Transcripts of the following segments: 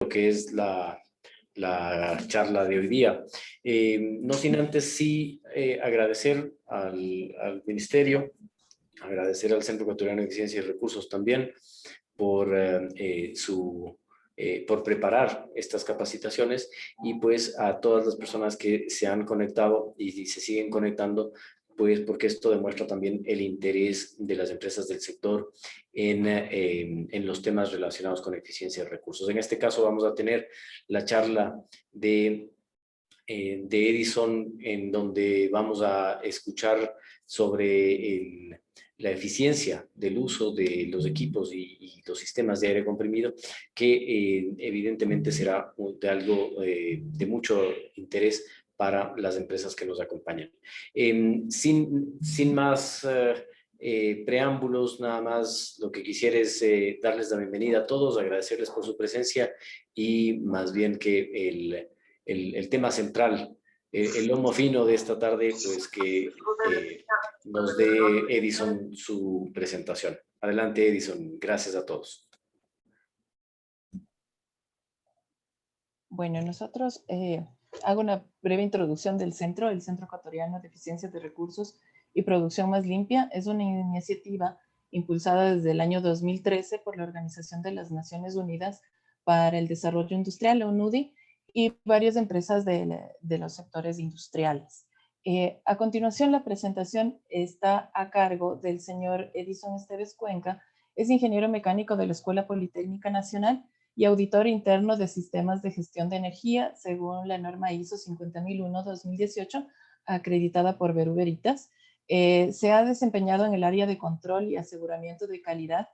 lo que es la charla de hoy día. No sin antes sí agradecer al Ministerio, agradecer al Centro Ecuatoriano de Ciencia y Recursos también por por preparar estas capacitaciones, y pues a todas las personas que se han conectado y se siguen conectando, pues porque esto demuestra también el interés de las empresas del sector en los temas relacionados con eficiencia de recursos. En este caso vamos a tener la charla de Edison, en donde vamos a escuchar sobre la eficiencia del uso de los equipos y los sistemas de aire comprimido, que evidentemente será de algo de mucho interés para las empresas que nos acompañan. Sin más preámbulos, nada más lo que quisiera es darles la bienvenida a todos, agradecerles por su presencia, y más bien que el tema central, el lomo fino de esta tarde, pues que nos dé Edison su presentación. Adelante, Edison. Gracias a todos. Bueno, nosotros hago una breve introducción del centro. El Centro Ecuatoriano de Eficiencia de Recursos y Producción Más Limpia es una iniciativa impulsada desde el año 2013 por la Organización de las Naciones Unidas para el Desarrollo Industrial, ONUDI, y varias empresas de los sectores industriales. A continuación, la presentación está a cargo del señor Edison Esteves Cuenca. Es ingeniero mecánico de la Escuela Politécnica Nacional y auditor interno de sistemas de gestión de energía según la norma ISO 50001-2018, acreditada por Bureau Veritas. Se ha desempeñado en el área de control y aseguramiento de calidad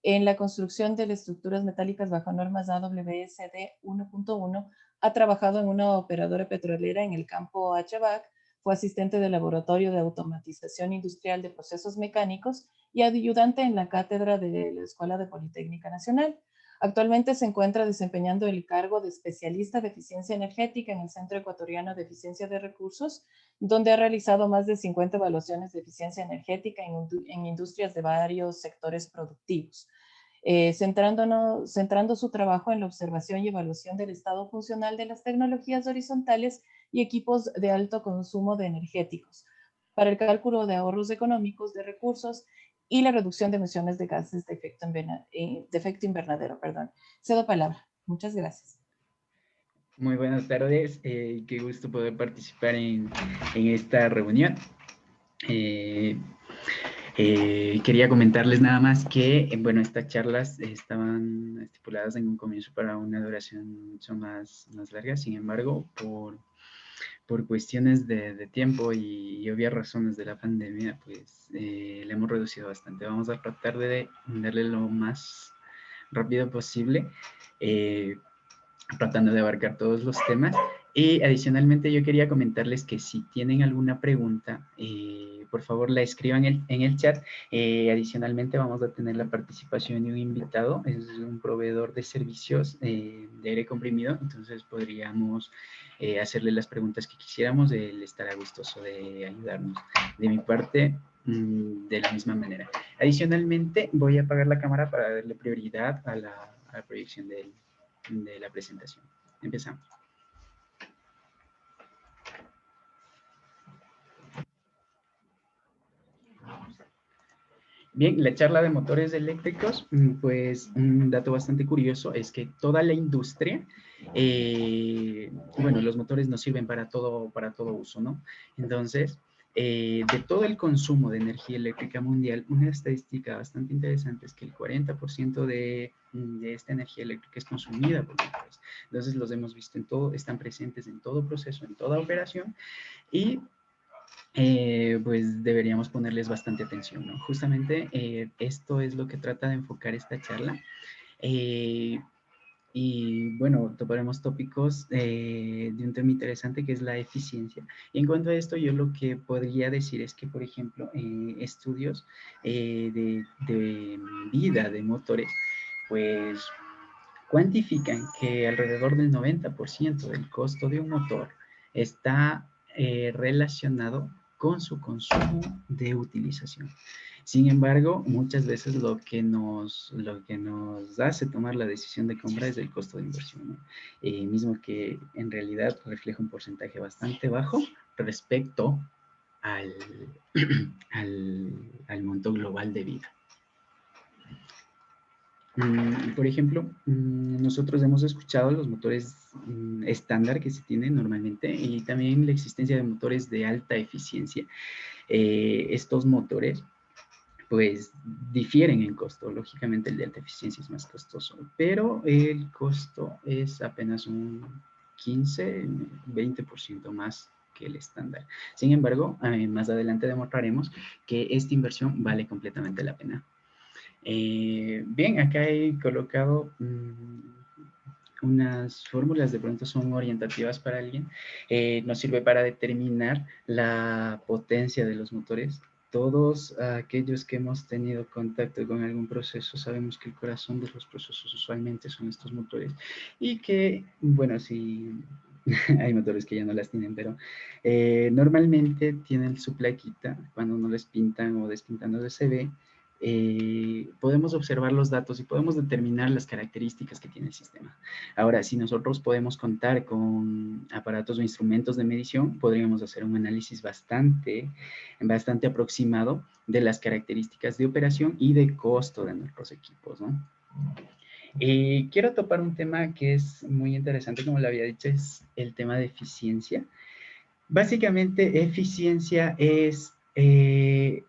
en la construcción de estructuras metálicas bajo normas AWSD 1.1. Ha trabajado en una operadora petrolera en el campo HVAC, fue asistente de laboratorio de automatización industrial de procesos mecánicos y ayudante en la cátedra de la Escuela de Politécnica Nacional. Actualmente se encuentra desempeñando el cargo de especialista de eficiencia energética en el Centro Ecuatoriano de Eficiencia de Recursos, donde ha realizado más de 50 evaluaciones de eficiencia energética en industrias de varios sectores productivos, centrando su trabajo en la observación y evaluación del estado funcional de las tecnologías horizontales y equipos de alto consumo de energéticos, para el cálculo de ahorros económicos de recursos y la reducción de emisiones de gases de efecto invernadero. Cedo palabra. Muchas gracias. Muy buenas tardes. Qué gusto poder participar en esta reunión. Quería comentarles nada más que, bueno, estas charlas estaban estipuladas en un comienzo para una duración mucho más larga. Sin embargo, por cuestiones de tiempo y obvias razones de la pandemia, pues le hemos reducido bastante. Vamos a tratar de darle lo más rápido posible, tratando de abarcar todos los temas. Y adicionalmente yo quería comentarles que si tienen alguna pregunta, por favor la escriban en el chat. Adicionalmente vamos a tener la participación de un invitado, es un proveedor de servicios de aire comprimido, entonces podríamos hacerle las preguntas que quisiéramos. Él estará gustoso de ayudarnos. De mi parte, de la misma manera. Adicionalmente voy a apagar la cámara para darle prioridad a la proyección de la presentación. Empezamos. Bien, la charla de motores eléctricos, pues un dato bastante curioso es que toda la industria, bueno, los motores nos sirven para todo uso, ¿no? Entonces, de todo el consumo de energía eléctrica mundial, una estadística bastante interesante es que el 40% de esta energía eléctrica es consumida por motores. Entonces, los hemos visto en todo, están presentes en todo proceso, en toda operación, y pues deberíamos ponerles bastante atención, ¿no? Justamente esto es lo que trata de enfocar esta charla. Y bueno, toparemos tópicos de un tema interesante que es la eficiencia. Y en cuanto a esto, yo lo que podría decir es que, por ejemplo, estudios de vida de motores, pues cuantifican que alrededor del 90% del costo de un motor está relacionado con su consumo de utilización. Sin embargo, muchas veces lo que nos hace tomar la decisión de compra es el costo de inversión, ¿no? Mismo que en realidad refleja un porcentaje bastante bajo respecto al, al monto global de vida. Por ejemplo, nosotros hemos escuchado los motores estándar que se tienen normalmente y también la existencia de motores de alta eficiencia. Estos motores pues difieren en costo. Lógicamente el de alta eficiencia es más costoso, pero el costo es apenas un 15-20% más que el estándar. Sin embargo, más adelante demostraremos que esta inversión vale completamente la pena. Bien, acá he colocado unas fórmulas, de pronto son orientativas para alguien. Nos sirve para determinar la potencia de los motores. Todos aquellos que hemos tenido contacto con algún proceso sabemos que el corazón de los procesos usualmente son estos motores y que, bueno, sí, hay motores que ya no las tienen, pero normalmente tienen su plaquita cuando no les pintan o despintando se ve. Podemos observar los datos y podemos determinar las características que tiene el sistema. Ahora, si nosotros podemos contar con aparatos o instrumentos de medición, podríamos hacer un análisis bastante aproximado de las características de operación y de costo de nuestros equipos, ¿no? Quiero topar un tema que es muy interesante, como le había dicho, es el tema de eficiencia. Básicamente, eficiencia es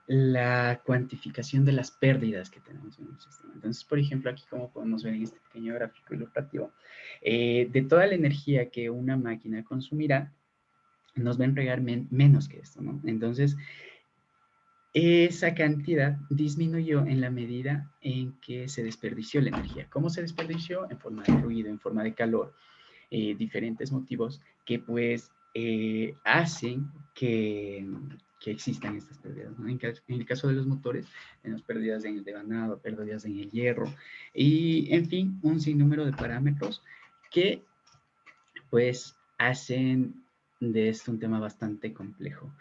la cuantificación de las pérdidas que tenemos en un sistema. Entonces, por ejemplo, aquí como podemos ver en este pequeño gráfico ilustrativo, de toda la energía que una máquina consumirá, nos va a entregar menos que esto, ¿no? Entonces, esa cantidad disminuyó en la medida en que se desperdició la energía. ¿Cómo se desperdició? En forma de ruido, en forma de calor, diferentes motivos que pues hacen que existan estas pérdidas, ¿no? En el caso de los motores, tenemos pérdidas en el devanado, pérdidas en el hierro y, en fin, un sinnúmero de parámetros que pues hacen de esto un tema bastante complejo.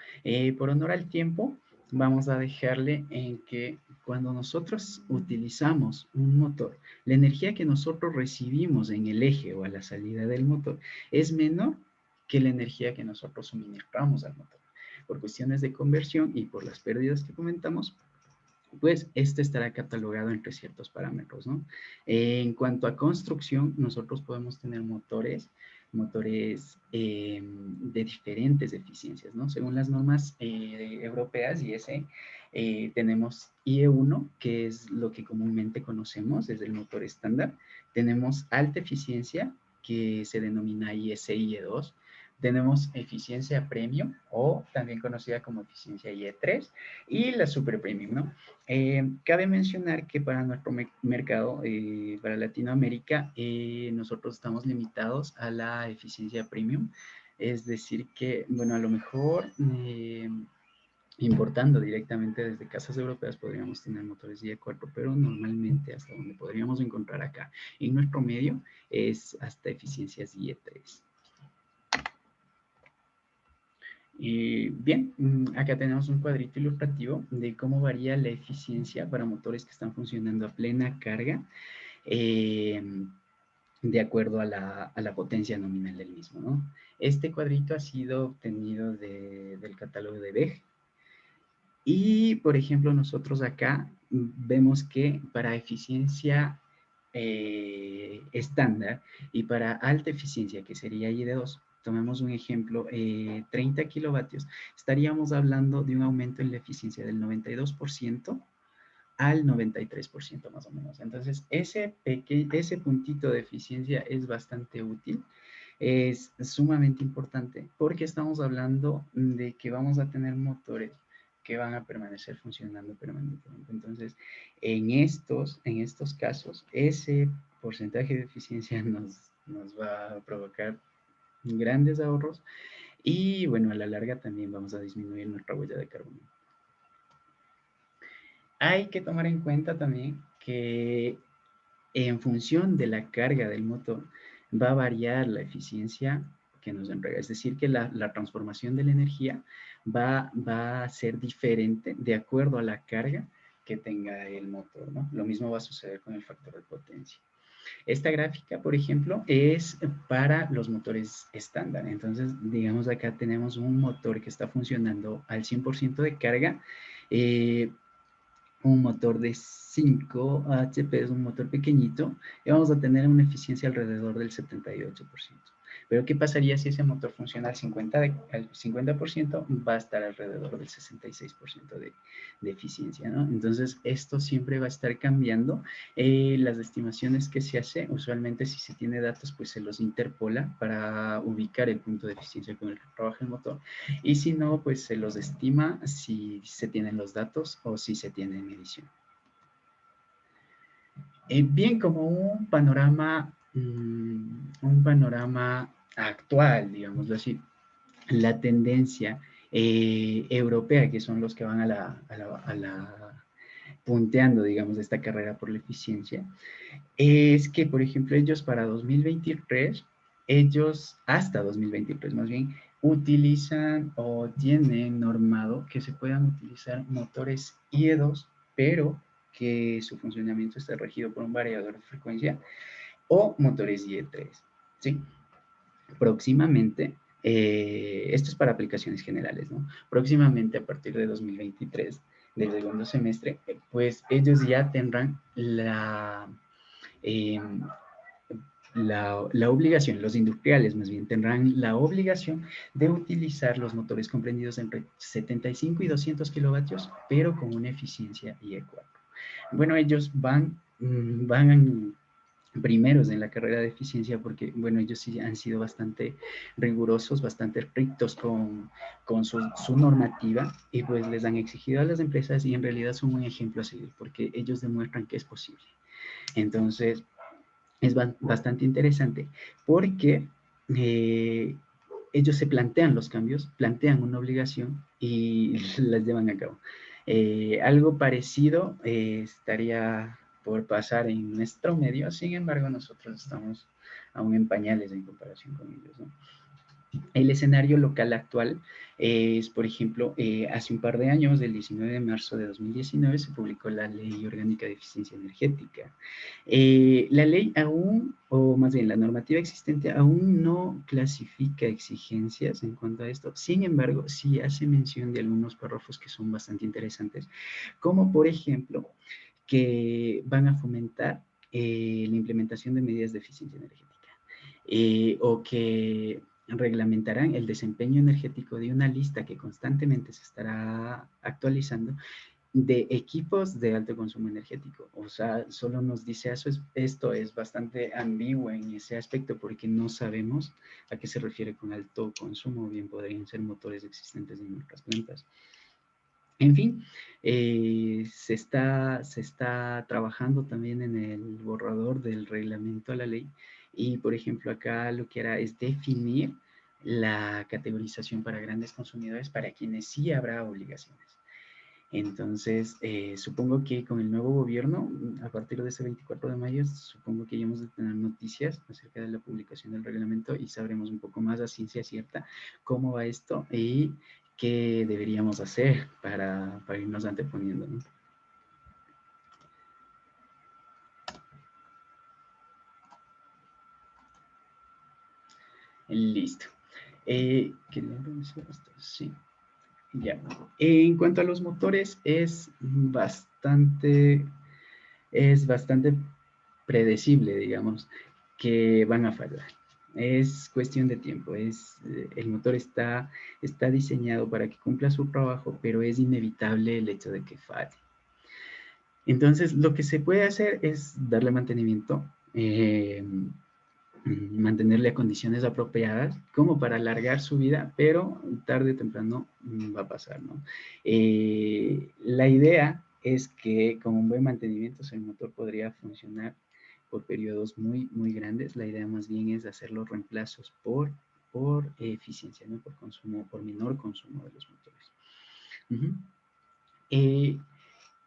Por honor al tiempo, vamos a dejarle en que cuando nosotros utilizamos un motor, la energía que nosotros recibimos en el eje o a la salida del motor es menor que la energía que nosotros suministramos al motor. Por cuestiones de conversión y por las pérdidas que comentamos, pues este estará catalogado entre ciertos parámetros, ¿no? En cuanto a construcción, nosotros podemos tener motores de diferentes eficiencias, ¿no? Según las normas europeas ISE, tenemos IE1, que es lo que comúnmente conocemos, es el motor estándar. Tenemos alta eficiencia, que se denomina ISE IE2. Tenemos eficiencia premium, o también conocida como eficiencia IE3, y la super premium, ¿no? Cabe mencionar que para nuestro mercado, para Latinoamérica, nosotros estamos limitados a la eficiencia premium. Es decir que, bueno, a lo mejor importando directamente desde casas europeas podríamos tener motores IE4, pero normalmente hasta donde podríamos encontrar acá en nuestro medio es hasta eficiencias IE3. Bien, acá tenemos un cuadrito ilustrativo de cómo varía la eficiencia para motores que están funcionando a plena carga de acuerdo a la potencia nominal del mismo, ¿no? Este cuadrito ha sido obtenido del catálogo de BEG. Y, por ejemplo, nosotros acá vemos que para eficiencia estándar y para alta eficiencia, que sería IE2, tomemos un ejemplo, 30 kilovatios, estaríamos hablando de un aumento en la eficiencia del 92% al 93% más o menos. Entonces, ese puntito de eficiencia es bastante útil, es sumamente importante porque estamos hablando de que vamos a tener motores que van a permanecer funcionando permanentemente. Entonces, en estos casos, ese porcentaje de eficiencia nos va a provocar grandes ahorros y, bueno, a la larga también vamos a disminuir nuestra huella de carbono. Hay que tomar en cuenta también que en función de la carga del motor va a variar la eficiencia que nos entrega. Es decir, que la transformación de la energía va a ser diferente de acuerdo a la carga que tenga el motor, ¿no? Lo mismo va a suceder con el factor de potencia. Esta gráfica, por ejemplo, es para los motores estándar. Entonces, digamos, acá tenemos un motor que está funcionando al 100% de carga. Un motor de 5 HP, es un motor pequeñito, y vamos a tener una eficiencia alrededor del 78%. Pero ¿qué pasaría si ese motor funciona al 50%? Va a estar alrededor del 66% de eficiencia, ¿no? Entonces, esto siempre va a estar cambiando. Las estimaciones que se hace, usualmente si se tiene datos, pues se los interpola para ubicar el punto de eficiencia con el que trabaja el motor. Y si no, pues se los estima si se tienen los datos o si se tiene medición. Bien, como un panorama actual, digámoslo así, la tendencia europea, que son los que van a la punteando, digamos, esta carrera por la eficiencia, es que, por ejemplo, ellos para 2023, hasta 2023 más bien, utilizan o tienen normado que se puedan utilizar motores IE2, pero que su funcionamiento esté regido por un variador de frecuencia, o motores IE3, ¿sí? Próximamente, esto es para aplicaciones generales, ¿no? Próximamente, a partir de 2023, del segundo semestre, pues ellos ya tendrán eh, la obligación, los industriales más bien, tendrán la obligación de utilizar los motores comprendidos entre 75 y 200 kilovatios, pero con una eficiencia IE4. Bueno, ellos van primeros en la carrera de eficiencia porque, bueno, ellos sí han sido bastante rigurosos, bastante estrictos con su normativa y pues les han exigido a las empresas y en realidad son un ejemplo a seguir porque ellos demuestran que es posible. Entonces, es bastante interesante porque ellos se plantean los cambios, plantean una obligación y las llevan a cabo. Algo parecido estaría por pasar en nuestro medio, sin embargo nosotros estamos aún en pañales en comparación con ellos, ¿no? El escenario local actual es, por ejemplo, hace un par de años, el 19 de marzo de 2019, se publicó la Ley Orgánica de Eficiencia Energética. La ley aún, o más bien la normativa existente, aún no clasifica exigencias en cuanto a esto. Sin embargo, sí hace mención de algunos párrafos que son bastante interesantes, como por ejemplo, que van a fomentar la implementación de medidas de eficiencia energética. O que reglamentarán el desempeño energético de una lista que constantemente se estará actualizando de equipos de alto consumo energético. O sea, solo nos dice eso, esto es bastante ambiguo en ese aspecto porque no sabemos a qué se refiere con alto consumo, bien podrían ser motores existentes en nuestras plantas. En fin, se está trabajando también en el borrador del reglamento a la ley y, por ejemplo, acá lo que hará es definir la categorización para grandes consumidores para quienes sí habrá obligaciones. Entonces, supongo que con el nuevo gobierno, a partir de ese 24 de mayo, supongo que ya hemos de tener noticias acerca de la publicación del reglamento y sabremos un poco más a ciencia cierta cómo va esto y qué deberíamos hacer para irnos anteponiendo, ¿no? Listo. Sí. Ya. En cuanto a los motores, es bastante predecible, digamos, que van a fallar. Es cuestión de tiempo. El motor está diseñado para que cumpla su trabajo, pero es inevitable el hecho de que falle. Entonces, lo que se puede hacer es darle mantenimiento, mantenerle a condiciones apropiadas como para alargar su vida, pero tarde o temprano va a pasar, ¿no? La idea es que con un buen mantenimiento el motor podría funcionar por periodos muy, muy grandes. La idea más bien es hacer los reemplazos por eficiencia, ¿no? Por consumo, por menor consumo de los motores.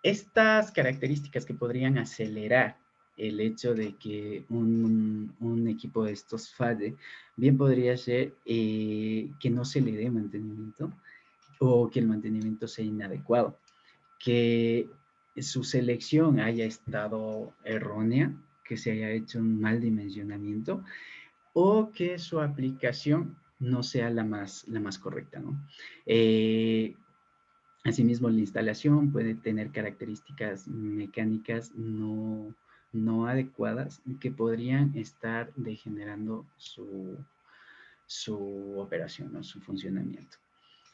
Estas características que podrían acelerar el hecho de que un equipo de estos falle, bien podría ser que no se le dé mantenimiento o que el mantenimiento sea inadecuado, que su selección haya estado errónea, que se haya hecho un mal dimensionamiento o que su aplicación no sea la más correcta, ¿no? Asimismo, la instalación puede tener características mecánicas no adecuadas que podrían estar degenerando su operación o su funcionamiento.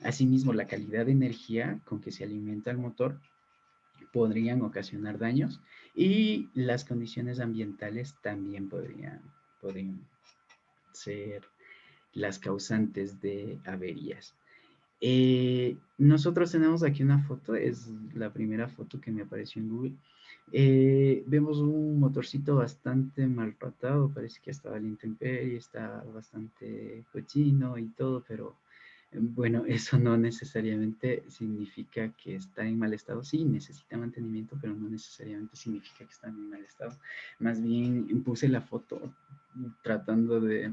Asimismo, la calidad de energía con que se alimenta el motor podrían ocasionar daños y las condiciones ambientales también podrían ser las causantes de averías. Nosotros tenemos aquí una foto, es la primera foto que me apareció en Google. Vemos un motorcito bastante maltratado, parece que estaba a la intemperie, está bastante cochino y todo, pero bueno, eso no necesariamente significa que está en mal estado. Sí, necesita mantenimiento, pero no necesariamente significa que está en mal estado. Más bien puse la foto tratando de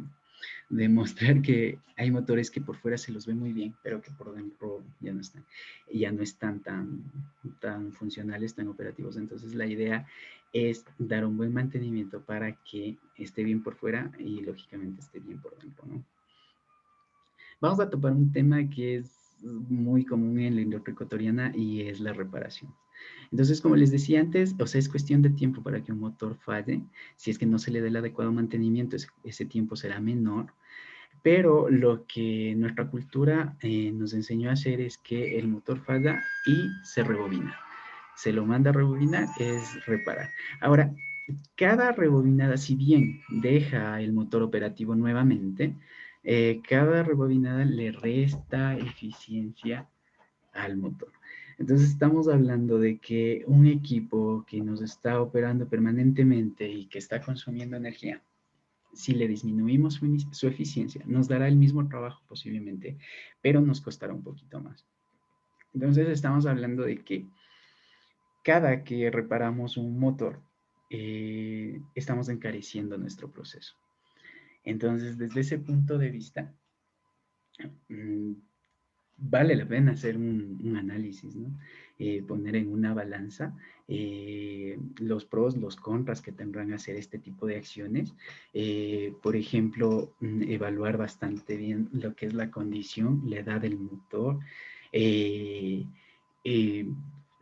demostrar que hay motores que por fuera se los ve muy bien, pero que por dentro ya no están tan funcionales, tan operativos. Entonces la idea es dar un buen mantenimiento para que esté bien por fuera y lógicamente esté bien por dentro, ¿no? Vamos a topar un tema que es muy común en la industria ecuatoriana y es la reparación. Entonces, como les decía antes, o sea, es cuestión de tiempo para que un motor falle. Si es que no se le dé el adecuado mantenimiento, ese tiempo será menor. Pero lo que nuestra cultura nos enseñó a hacer es que el motor falla y se rebobina. Se lo manda a rebobinar, es reparar. Ahora, cada rebobinada, si bien deja el motor operativo nuevamente, cada rebobinada le resta eficiencia al motor. Entonces estamos hablando de que un equipo que nos está operando permanentemente y que está consumiendo energía, si le disminuimos su eficiencia, nos dará el mismo trabajo posiblemente, pero nos costará un poquito más. Entonces estamos hablando de que cada que reparamos un motor, estamos encareciendo nuestro proceso. Entonces, desde ese punto de vista, vale la pena hacer un análisis, ¿no? Poner en una balanza los pros, los contras que tendrán hacer este tipo de acciones. Por ejemplo, evaluar bastante bien lo que es la condición, la edad del motor,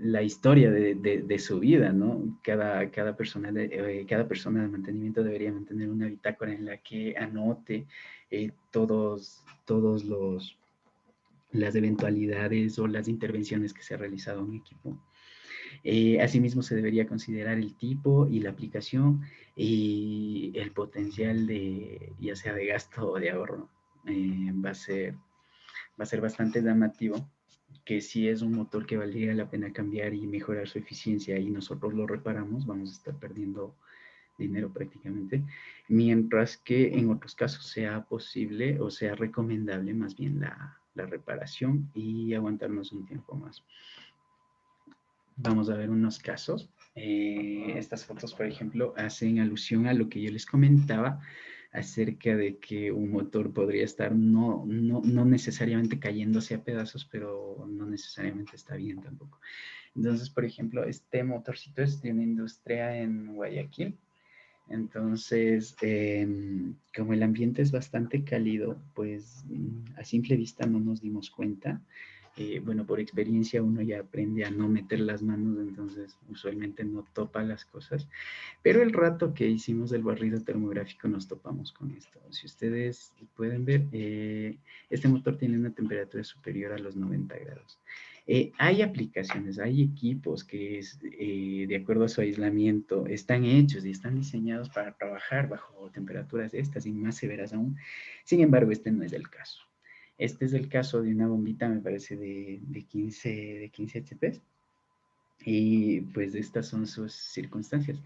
la historia de su vida, ¿no? Cada persona de mantenimiento debería mantener una bitácora en la que anote todos las eventualidades o las intervenciones que se ha realizado en equipo. Asimismo, se debería considerar el tipo y la aplicación y el potencial de, ya sea de gasto o de ahorro. Va a ser bastante llamativo que si es un motor que valdría la pena cambiar y mejorar su eficiencia y nosotros lo reparamos, vamos a estar perdiendo dinero prácticamente, mientras que en otros casos sea posible o sea recomendable más bien la reparación y aguantarnos un tiempo más. Vamos a ver unos casos. Estas fotos, por ejemplo, hacen alusión a lo que yo les comentaba acerca de que un motor podría estar no necesariamente cayéndose a pedazos, pero no necesariamente está bien tampoco. Entonces, por ejemplo, este motorcito es de una industria en Guayaquil. Entonces, como el ambiente es bastante cálido, pues a simple vista no nos dimos cuenta. Bueno, por experiencia uno ya aprende a no meter las manos, entonces usualmente no topa las cosas. Pero el rato que hicimos el barrido termográfico nos topamos con esto. Si ustedes pueden ver, este motor tiene una temperatura superior a los 90 grados. Hay aplicaciones, hay equipos que de acuerdo a su aislamiento están hechos y están diseñados para trabajar bajo temperaturas de estas y más severas aún. Sin embargo, este no es el caso. Este es el caso de una bombita, me parece, de 15 HP. Y pues estas son sus circunstancias.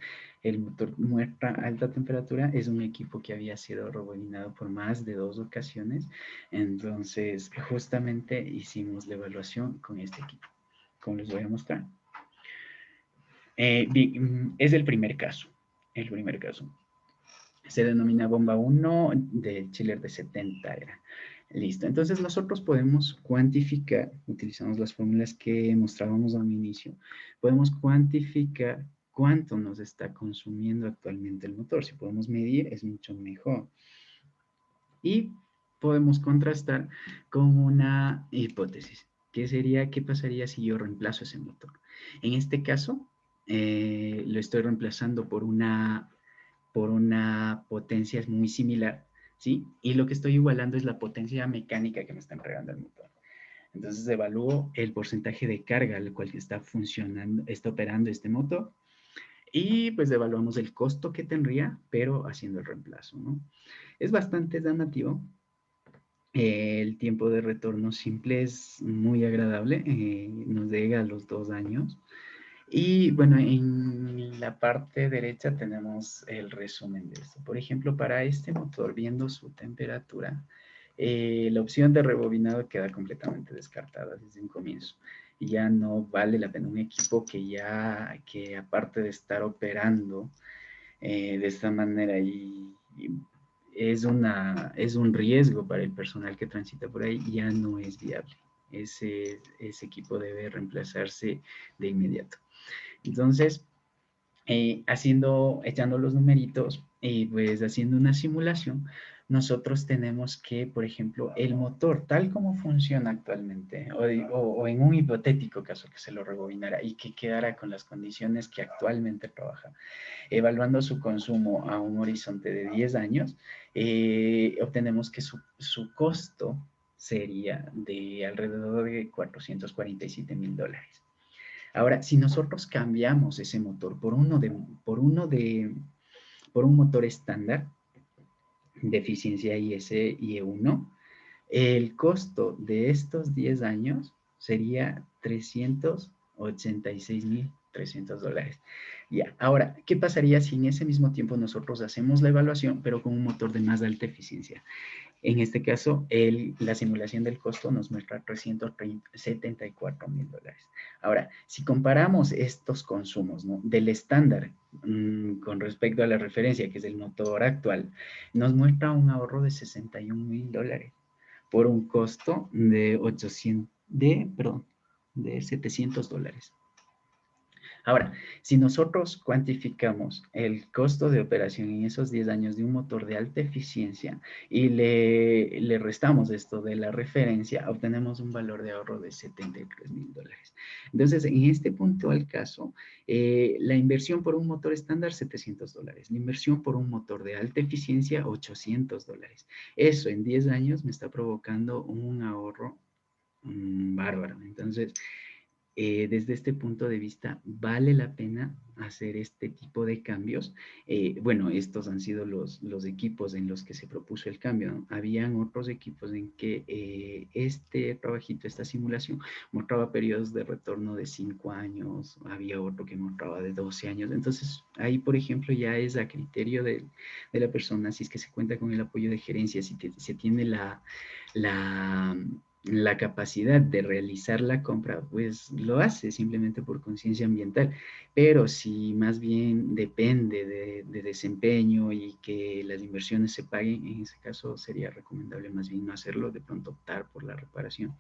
El motor muestra alta temperatura, es un equipo que había sido rebobinado por más de 2 ocasiones, entonces justamente hicimos la evaluación con este equipo, como les voy a mostrar. Es el primer caso, Se denomina bomba 1 de chiller de 70 era. Listo. Entonces nosotros podemos cuantificar, utilizamos las fórmulas que mostrábamos al inicio, podemos cuantificar cuánto nos está consumiendo actualmente el motor. Si podemos medir, es mucho mejor. Y podemos contrastar con una hipótesis, que sería, ¿qué pasaría si yo reemplazo ese motor? En este caso, lo estoy reemplazando por una potencia muy similar, ¿sí? Y lo que estoy igualando es la potencia mecánica que me está entregando el motor. Entonces evalúo el porcentaje de carga al cual está funcionando, está operando este motor, y pues evaluamos el costo que tendría, pero haciendo el reemplazo, ¿no? Es bastante llamativo. El tiempo de retorno simple es muy agradable, nos llega a los 2 años. Y bueno, en la parte derecha tenemos el resumen de esto. Por ejemplo, para este motor, viendo su temperatura, la opción de rebobinado queda completamente descartada desde un comienzo. Ya no vale la pena un equipo que aparte de estar operando de esta manera y es un riesgo para el personal que transita por ahí, ya no es viable. Ese equipo debe reemplazarse de inmediato. Entonces, echando los numeritos y pues haciendo una simulación, nosotros tenemos que, por ejemplo, el motor, tal como funciona actualmente, o en un hipotético caso que se lo rebobinara y que quedara con las condiciones que actualmente trabaja, evaluando su consumo a un horizonte de 10 años, obtenemos que su costo sería de alrededor de $447,000. Ahora, si nosotros cambiamos ese motor por un motor estándar de eficiencia IS IE1, el costo de estos 10 años sería $386,300. Ya, ahora, ¿qué pasaría si en ese mismo tiempo nosotros hacemos la evaluación, pero con un motor de más alta eficiencia? En este caso, la simulación del costo nos muestra $374,000. Ahora, si comparamos estos consumos, ¿no?, del estándar con respecto a la referencia, que es el motor actual, nos muestra un ahorro de $61,000 por un costo de $700. Ahora, si nosotros cuantificamos el costo de operación en esos 10 años de un motor de alta eficiencia y le restamos esto de la referencia, obtenemos un valor de ahorro de $73,000. Entonces, en este puntual caso, la inversión por un motor estándar, $700. La inversión por un motor de alta eficiencia, $800. Eso en 10 años me está provocando un ahorro bárbaro. Entonces, desde este punto de vista, vale la pena hacer este tipo de cambios. Bueno, estos han sido los equipos en los que se propuso el cambio, ¿no? Habían otros equipos en que este trabajito, esta simulación, mostraba periodos de retorno de 5 años, había otro que mostraba de 12 años. Entonces, ahí, por ejemplo, ya es a criterio de la persona, si es que se cuenta con el apoyo de gerencia, si se tiene la capacidad de realizar la compra, pues lo hace simplemente por conciencia ambiental. Pero si más bien depende de desempeño y que las inversiones se paguen, en ese caso sería recomendable más bien no hacerlo, de pronto optar por la reparación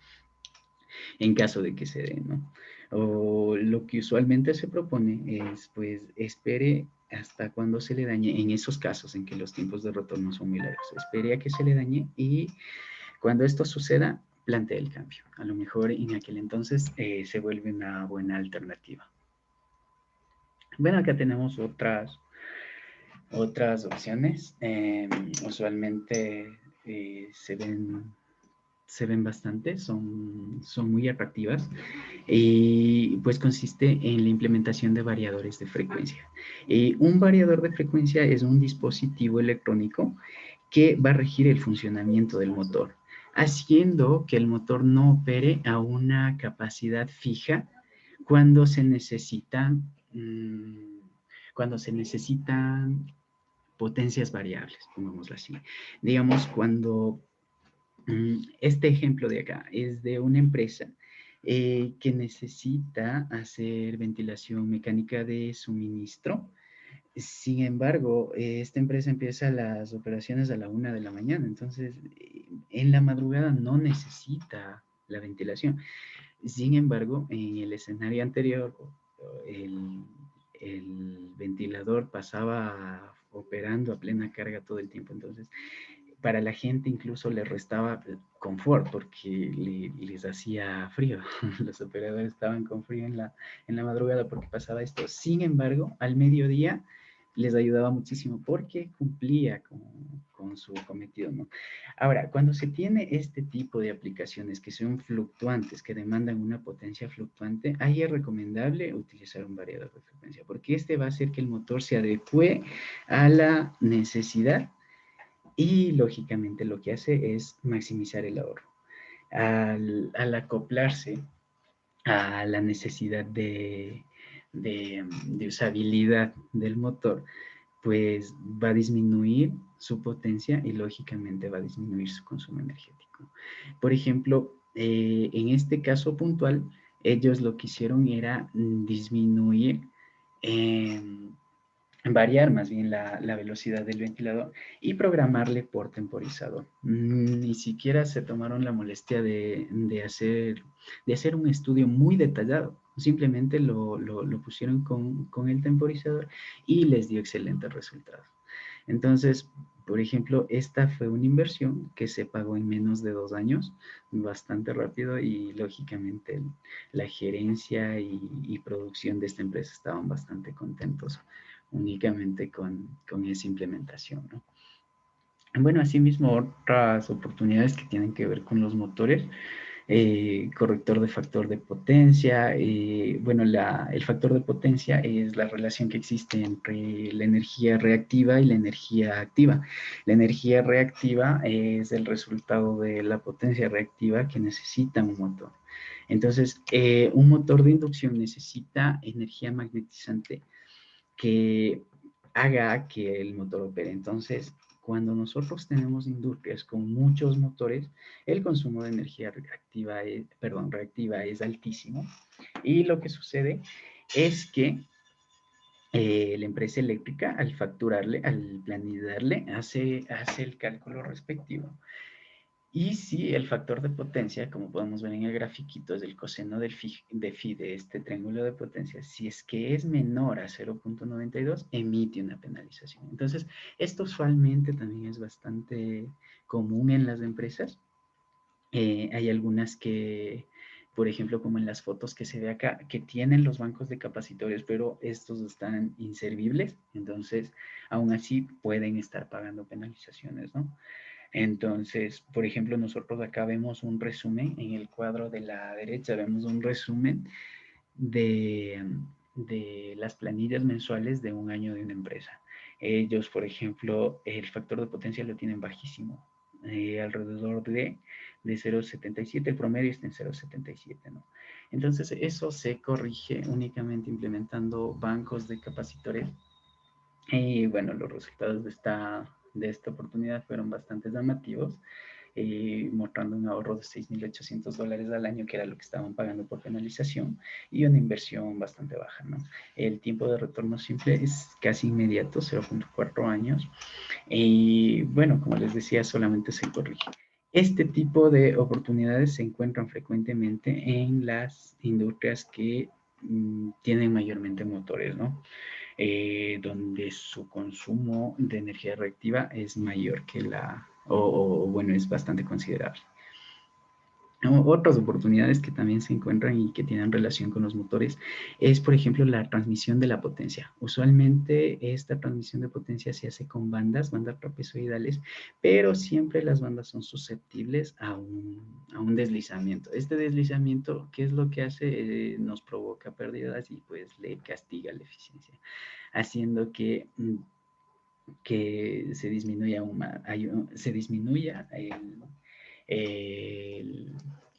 en caso de que se dé, ¿no? O lo que usualmente se propone es, pues, espere hasta cuando se le dañe, en esos casos en que los tiempos de retorno son muy largos, espere a que se le dañe y cuando esto suceda, plantee el cambio. A lo mejor en aquel entonces se vuelve una buena alternativa. Bueno, acá tenemos otras opciones. Usualmente se ven bastante, son muy atractivas y pues consiste en la implementación de variadores de frecuencia. Un variador de frecuencia es un dispositivo electrónico que va a regir el funcionamiento del motor, haciendo que el motor no opere a una capacidad fija cuando se necesitan potencias variables, pongámoslo así. Digamos, cuando este ejemplo de acá es de una empresa que necesita hacer ventilación mecánica de suministro. Sin embargo, esta empresa empieza las operaciones a la 1 de la mañana, entonces en la madrugada no necesita la ventilación. Sin embargo, en el escenario anterior, el, el ventilador pasaba operando a plena carga todo el tiempo, entonces para la gente incluso le restaba confort porque les hacía frío. Los operadores estaban con frío en la madrugada porque pasaba esto. Sin embargo, al mediodía les ayudaba muchísimo porque cumplía con su cometido, ¿no? Ahora, cuando se tiene este tipo de aplicaciones que son fluctuantes, que demandan una potencia fluctuante, ahí es recomendable utilizar un variador de frecuencia porque este va a hacer que el motor se adecue a la necesidad y lógicamente lo que hace es maximizar el ahorro. Al acoplarse a la necesidad de usabilidad del motor, pues va a disminuir su potencia y lógicamente va a disminuir su consumo energético. Por ejemplo, en este caso puntual, ellos lo que hicieron era disminuir eh, variar más bien la velocidad del ventilador y programarle por temporizador. Ni siquiera se tomaron la molestia de hacer un estudio muy detallado. Simplemente lo pusieron con el temporizador y les dio excelentes resultados. Entonces, por ejemplo, esta fue una inversión que se pagó en menos de 2 años, bastante rápido y lógicamente la gerencia y producción de esta empresa estaban bastante contentos únicamente con esa implementación, ¿no? Bueno, asimismo, otras oportunidades que tienen que ver con los motores, corrector de factor de potencia. Bueno, el factor de potencia es la relación que existe entre la energía reactiva y la energía activa. La energía reactiva es el resultado de la potencia reactiva que necesita un motor. Entonces, un motor de inducción necesita energía magnetizante que haga que el motor opere. Entonces, cuando nosotros tenemos industrias con muchos motores, el consumo de energía reactiva es altísimo. Y lo que sucede es que la empresa eléctrica, al facturarle, al planillarle, hace el cálculo respectivo. Y si el factor de potencia, como podemos ver en el grafiquito, es el coseno de phi de este triángulo de potencia, si es que es menor a 0.92, emite una penalización. Entonces, esto usualmente también es bastante común en las empresas. Hay algunas que, por ejemplo, como en las fotos que se ve acá, que tienen los bancos de capacitores, pero estos están inservibles, entonces aún así pueden estar pagando penalizaciones, ¿no? Entonces, por ejemplo, nosotros acá vemos un resumen, en el cuadro de la derecha vemos un resumen de las planillas mensuales de un año de una empresa. Ellos, por ejemplo, el factor de potencia lo tienen bajísimo, alrededor de 0.77, el promedio está en 0.77, ¿no? Entonces, eso se corrige únicamente implementando bancos de capacitores. Y bueno, los resultados de esta oportunidad fueron bastante llamativos, mostrando un ahorro de $6,800 al año, que era lo que estaban pagando por penalización, y una inversión bastante baja, ¿no? El tiempo de retorno simple es casi inmediato, 0.4 años, y bueno, como les decía, solamente se corrige. Este tipo de oportunidades se encuentran frecuentemente en las industrias que tienen mayormente motores, ¿no? Donde su consumo de energía reactiva es mayor que bueno, es bastante considerable. Otras oportunidades que también se encuentran y que tienen relación con los motores es, por ejemplo, la transmisión de la potencia. Usualmente esta transmisión de potencia se hace con bandas trapezoidales, pero siempre las bandas son susceptibles a un deslizamiento. Este deslizamiento, ¿qué es lo que hace? Nos provoca pérdidas y pues le castiga la eficiencia, haciendo que se disminuya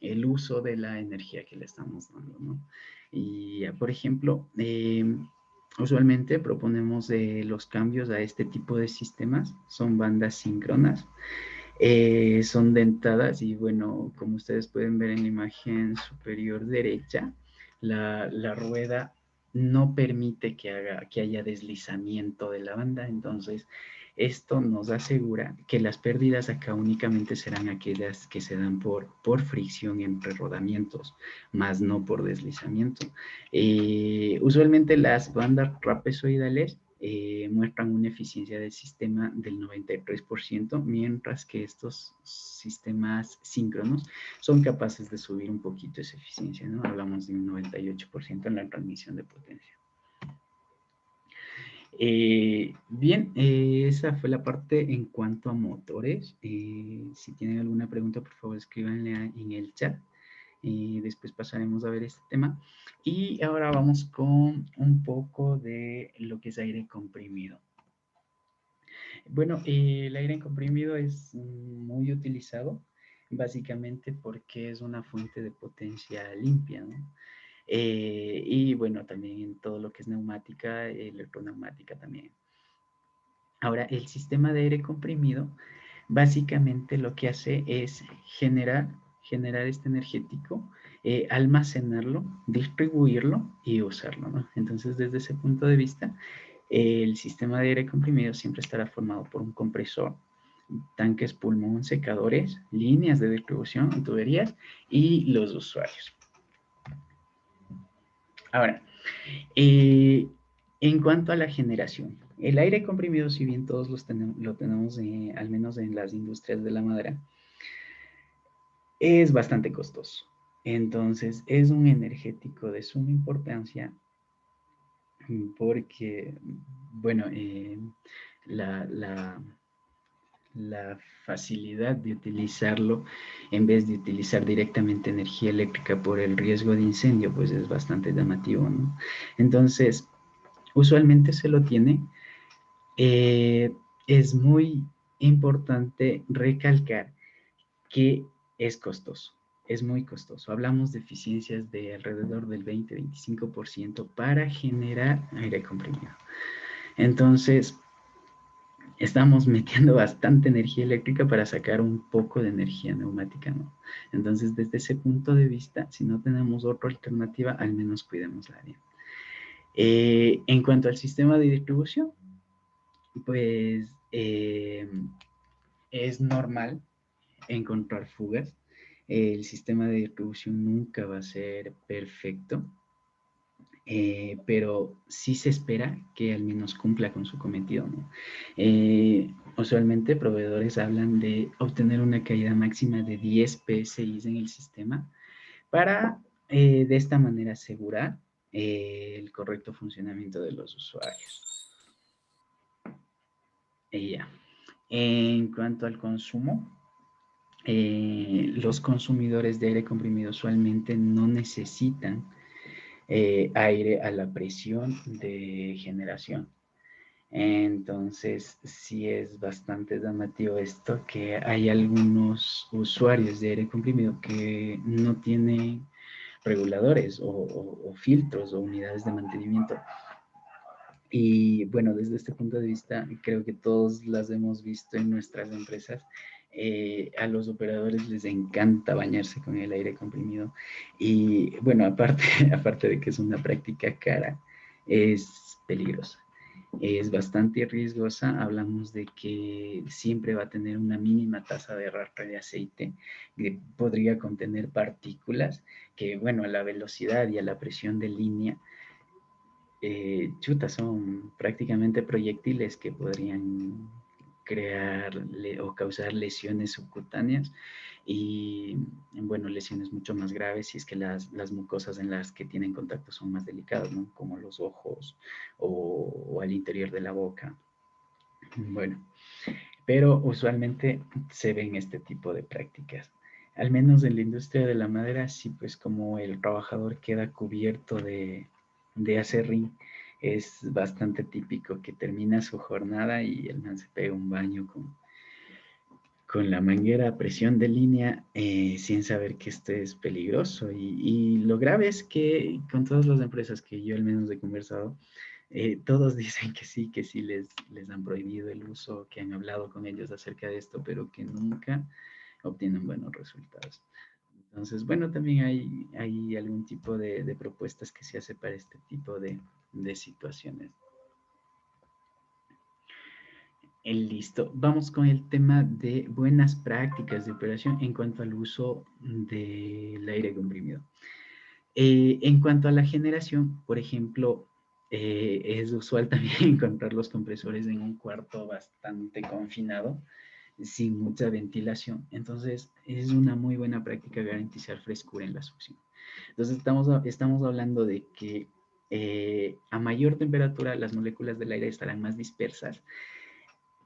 el uso de la energía que le estamos dando, ¿no? Y, por ejemplo, usualmente proponemos los cambios a este tipo de sistemas, son bandas síncronas, son dentadas y bueno, como ustedes pueden ver en la imagen superior derecha, la rueda no permite que haya deslizamiento de la banda, entonces Esto nos asegura que las pérdidas acá únicamente serán aquellas que se dan por fricción entre rodamientos, más no por deslizamiento. Usualmente las bandas trapezoidales muestran una eficiencia del sistema del 93%, mientras que estos sistemas síncronos son capaces de subir un poquito esa eficiencia, ¿no? Hablamos de un 98% en la transmisión de potencia. Bien, esa fue la parte en cuanto a motores. Si tienen alguna pregunta, por favor, escríbanle en el chat. Después pasaremos a ver este tema. Y ahora vamos con un poco de lo que es aire comprimido. Bueno, el aire comprimido es muy utilizado, básicamente porque es una fuente de potencia limpia, ¿no? Y bueno, también en todo lo que es neumática, electroneumática también. Ahora, el sistema de aire comprimido básicamente lo que hace es generar este energético, almacenarlo, distribuirlo y usarlo, ¿no? Entonces, desde ese punto de vista, el sistema de aire comprimido siempre estará formado por un compresor, tanques pulmón, secadores, líneas de distribución, tuberías y los usuarios. Ahora, en cuanto a la generación, el aire comprimido, si bien todos lo tenemos al menos en las industrias de la madera, es bastante costoso. Entonces, es un energético de suma importancia porque, bueno, la facilidad de utilizarlo en vez de utilizar directamente energía eléctrica por el riesgo de incendio, pues es bastante llamativo, ¿no? Entonces, usualmente se lo tiene. Es muy importante recalcar que es costoso, es muy costoso. Hablamos de eficiencias de alrededor del 20-25% para generar aire comprimido. Entonces, estamos metiendo bastante energía eléctrica para sacar un poco de energía neumática, ¿no? Entonces, desde ese punto de vista, si no tenemos otra alternativa, al menos cuidémosla bien. En cuanto al sistema de distribución, pues es normal encontrar fugas. El sistema de distribución nunca va a ser perfecto, pero sí se espera que al menos cumpla con su cometido, ¿no? Usualmente proveedores hablan de obtener una caída máxima de 10 PSI en el sistema para de esta manera asegurar el correcto funcionamiento de los usuarios. Ya. En cuanto al consumo, los consumidores de aire comprimido usualmente no necesitan aire a la presión de generación. Entonces, sí es bastante llamativo esto, que hay algunos usuarios de aire comprimido que no tienen reguladores o filtros o unidades de mantenimiento. Y bueno, desde este punto de vista, creo que todos las hemos visto en nuestras empresas. A los operadores les encanta bañarse con el aire comprimido. Y bueno, aparte de que es una práctica cara, es peligrosa. Es bastante riesgosa. Hablamos de que siempre va a tener una mínima tasa de arrastre de aceite que podría contener partículas que, bueno, a la velocidad y a la presión de línea, son prácticamente proyectiles que podrían crear o causar lesiones subcutáneas y, bueno, lesiones mucho más graves si es que las mucosas en las que tienen contacto son más delicadas, ¿no? Como los ojos o al interior de la boca. Bueno, pero usualmente se ven este tipo de prácticas. Al menos en la industria de la madera, sí, pues como el trabajador queda cubierto de acerrín, es bastante típico que termina su jornada y el man se pega un baño con la manguera a presión de línea sin saber que esto es peligroso. Y lo grave es que con todas las empresas que yo al menos he conversado, todos dicen que sí les han prohibido el uso, que han hablado con ellos acerca de esto, pero que nunca obtienen buenos resultados. Entonces, bueno, también hay algún tipo de propuestas que se hace para este tipo de situaciones. Listo. Vamos con el tema de buenas prácticas de operación en cuanto al uso del aire comprimido. En cuanto a la generación, por ejemplo, es usual también encontrar los compresores en un cuarto bastante confinado, sin mucha ventilación. Entonces, es una muy buena práctica garantizar frescura en la succión. Entonces, estamos hablando de que a mayor temperatura las moléculas del aire estarán más dispersas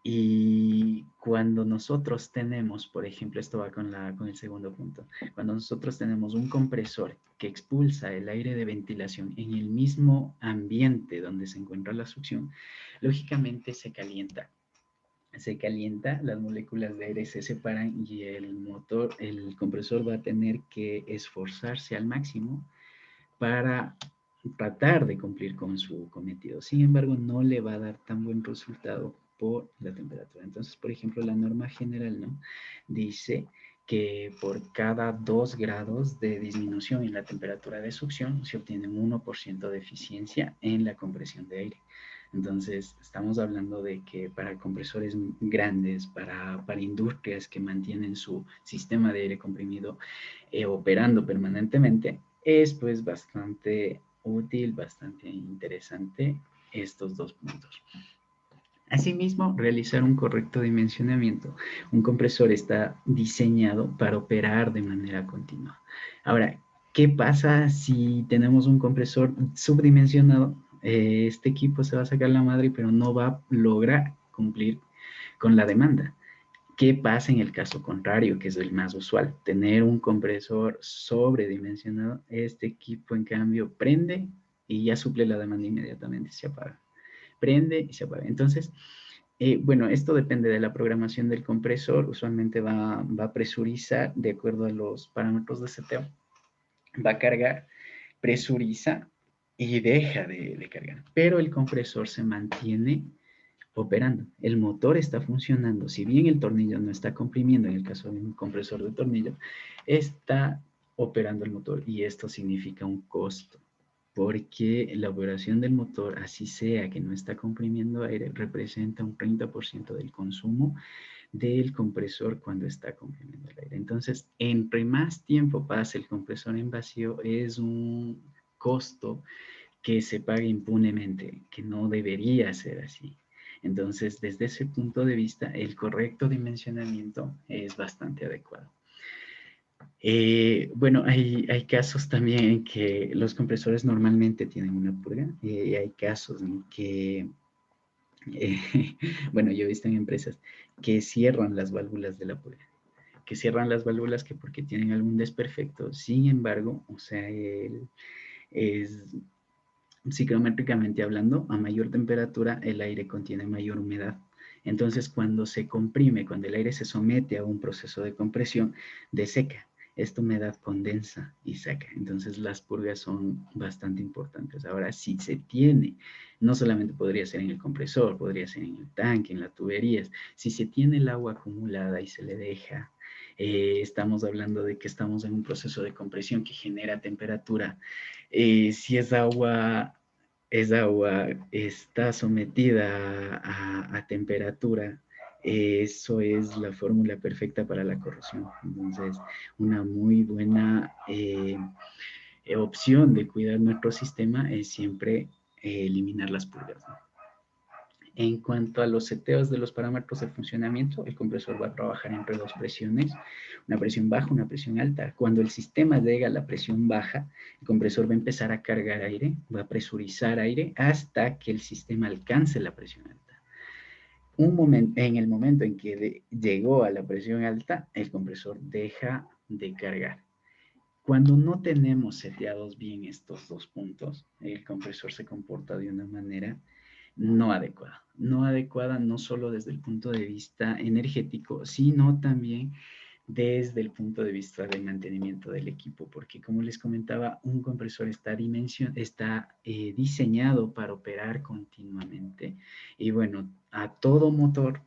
y cuando nosotros tenemos, por ejemplo, esto va con el segundo punto, cuando nosotros tenemos un compresor que expulsa el aire de ventilación en el mismo ambiente donde se encuentra la succión, lógicamente se calienta. Se calienta, las moléculas de aire se separan y el compresor va a tener que esforzarse al máximo para tratar de cumplir con su cometido. Sin embargo, no le va a dar tan buen resultado por la temperatura. Entonces, por ejemplo, la norma general, ¿no? Dice que por cada 2 grados de disminución en la temperatura de succión se obtiene un 1% de eficiencia en la compresión de aire. Entonces, estamos hablando de que para compresores grandes, para industrias que mantienen su sistema de aire comprimido operando permanentemente, es pues bastante útil, bastante interesante estos dos puntos. Asimismo, realizar un correcto dimensionamiento. Un compresor está diseñado para operar de manera continua. Ahora, ¿qué pasa si tenemos un compresor subdimensionado? Este equipo se va a sacar la madre, pero no va a lograr cumplir con la demanda. ¿Qué pasa en el caso contrario, que es el más usual? Tener un compresor sobredimensionado, este equipo en cambio prende y ya suple la demanda inmediatamente, se apaga. Prende y se apaga. Entonces, bueno, esto depende de la programación del compresor, usualmente va a presurizar de acuerdo a los parámetros de seteo, va a cargar, presuriza y deja de cargar, pero el compresor se mantiene operando. El motor está funcionando. Si bien el tornillo no está comprimiendo, en el caso de un compresor de tornillo, está operando el motor y esto significa un costo, porque la operación del motor, así sea que no está comprimiendo aire, representa un 30% del consumo del compresor cuando está comprimiendo el aire. Entonces, entre más tiempo pase el compresor en vacío, es un costo que se paga impunemente, que no debería ser así. Entonces, desde ese punto de vista, el correcto dimensionamiento es bastante adecuado. Bueno, hay casos también en que los compresores normalmente tienen una purga y hay casos en que, bueno, yo he visto en empresas que cierran las válvulas de la purga, que cierran las válvulas que porque tienen algún desperfecto. Sin embargo, o sea, es psicométricamente hablando, a mayor temperatura el aire contiene mayor humedad. Entonces, cuando se comprime, cuando el aire se somete a un proceso de compresión, deseca. Esta humedad condensa y seca. Entonces, las purgas son bastante importantes. Ahora, si se tiene, no solamente podría ser en el compresor, podría ser en el tanque, en las tuberías. Si se tiene el agua acumulada y se le deja, estamos hablando de que estamos en un proceso de compresión que genera temperatura. Si esa agua está sometida a temperatura, eso es la fórmula perfecta para la corrosión. Entonces, una muy buena opción de cuidar nuestro sistema es siempre eliminar las purgas, ¿no? En cuanto a los seteos de los parámetros de funcionamiento, el compresor va a trabajar entre dos presiones, una presión baja, una presión alta. Cuando el sistema llega a la presión baja, el compresor va a empezar a cargar aire, va a presurizar aire hasta que el sistema alcance la presión alta. En el momento en que llegó a la presión alta, el compresor deja de cargar. Cuando no tenemos seteados bien estos dos puntos, el compresor se comporta de una manera no adecuada. No adecuada no solo desde el punto de vista energético, sino también desde el punto de vista del mantenimiento del equipo, porque como les comentaba, un compresor está diseñado para operar continuamente y bueno, a todo motor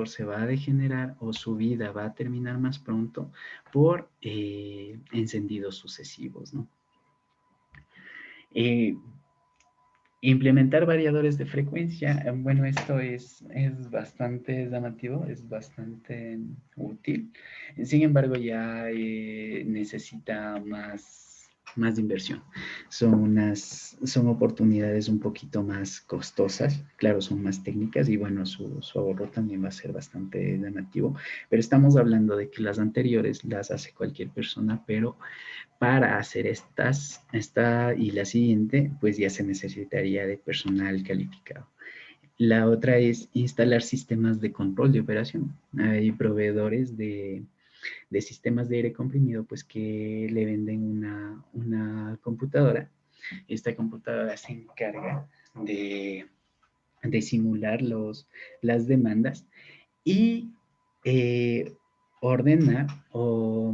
se va a degenerar o su vida va a terminar más pronto por encendidos sucesivos, ¿no? Implementar variadores de frecuencia, bueno, esto es bastante llamativo, es bastante útil. Sin embargo, ya necesita más inversión. Son oportunidades un poquito más costosas, claro, son más técnicas y bueno, su ahorro también va a ser bastante llamativo, pero estamos hablando de que las anteriores las hace cualquier persona, pero para hacer esta y la siguiente, pues ya se necesitaría de personal calificado. La otra es instalar sistemas de control de operación. Hay proveedores de sistemas de aire comprimido, pues que le venden una computadora. Esta computadora se encarga de simular las demandas y eh, ordenar o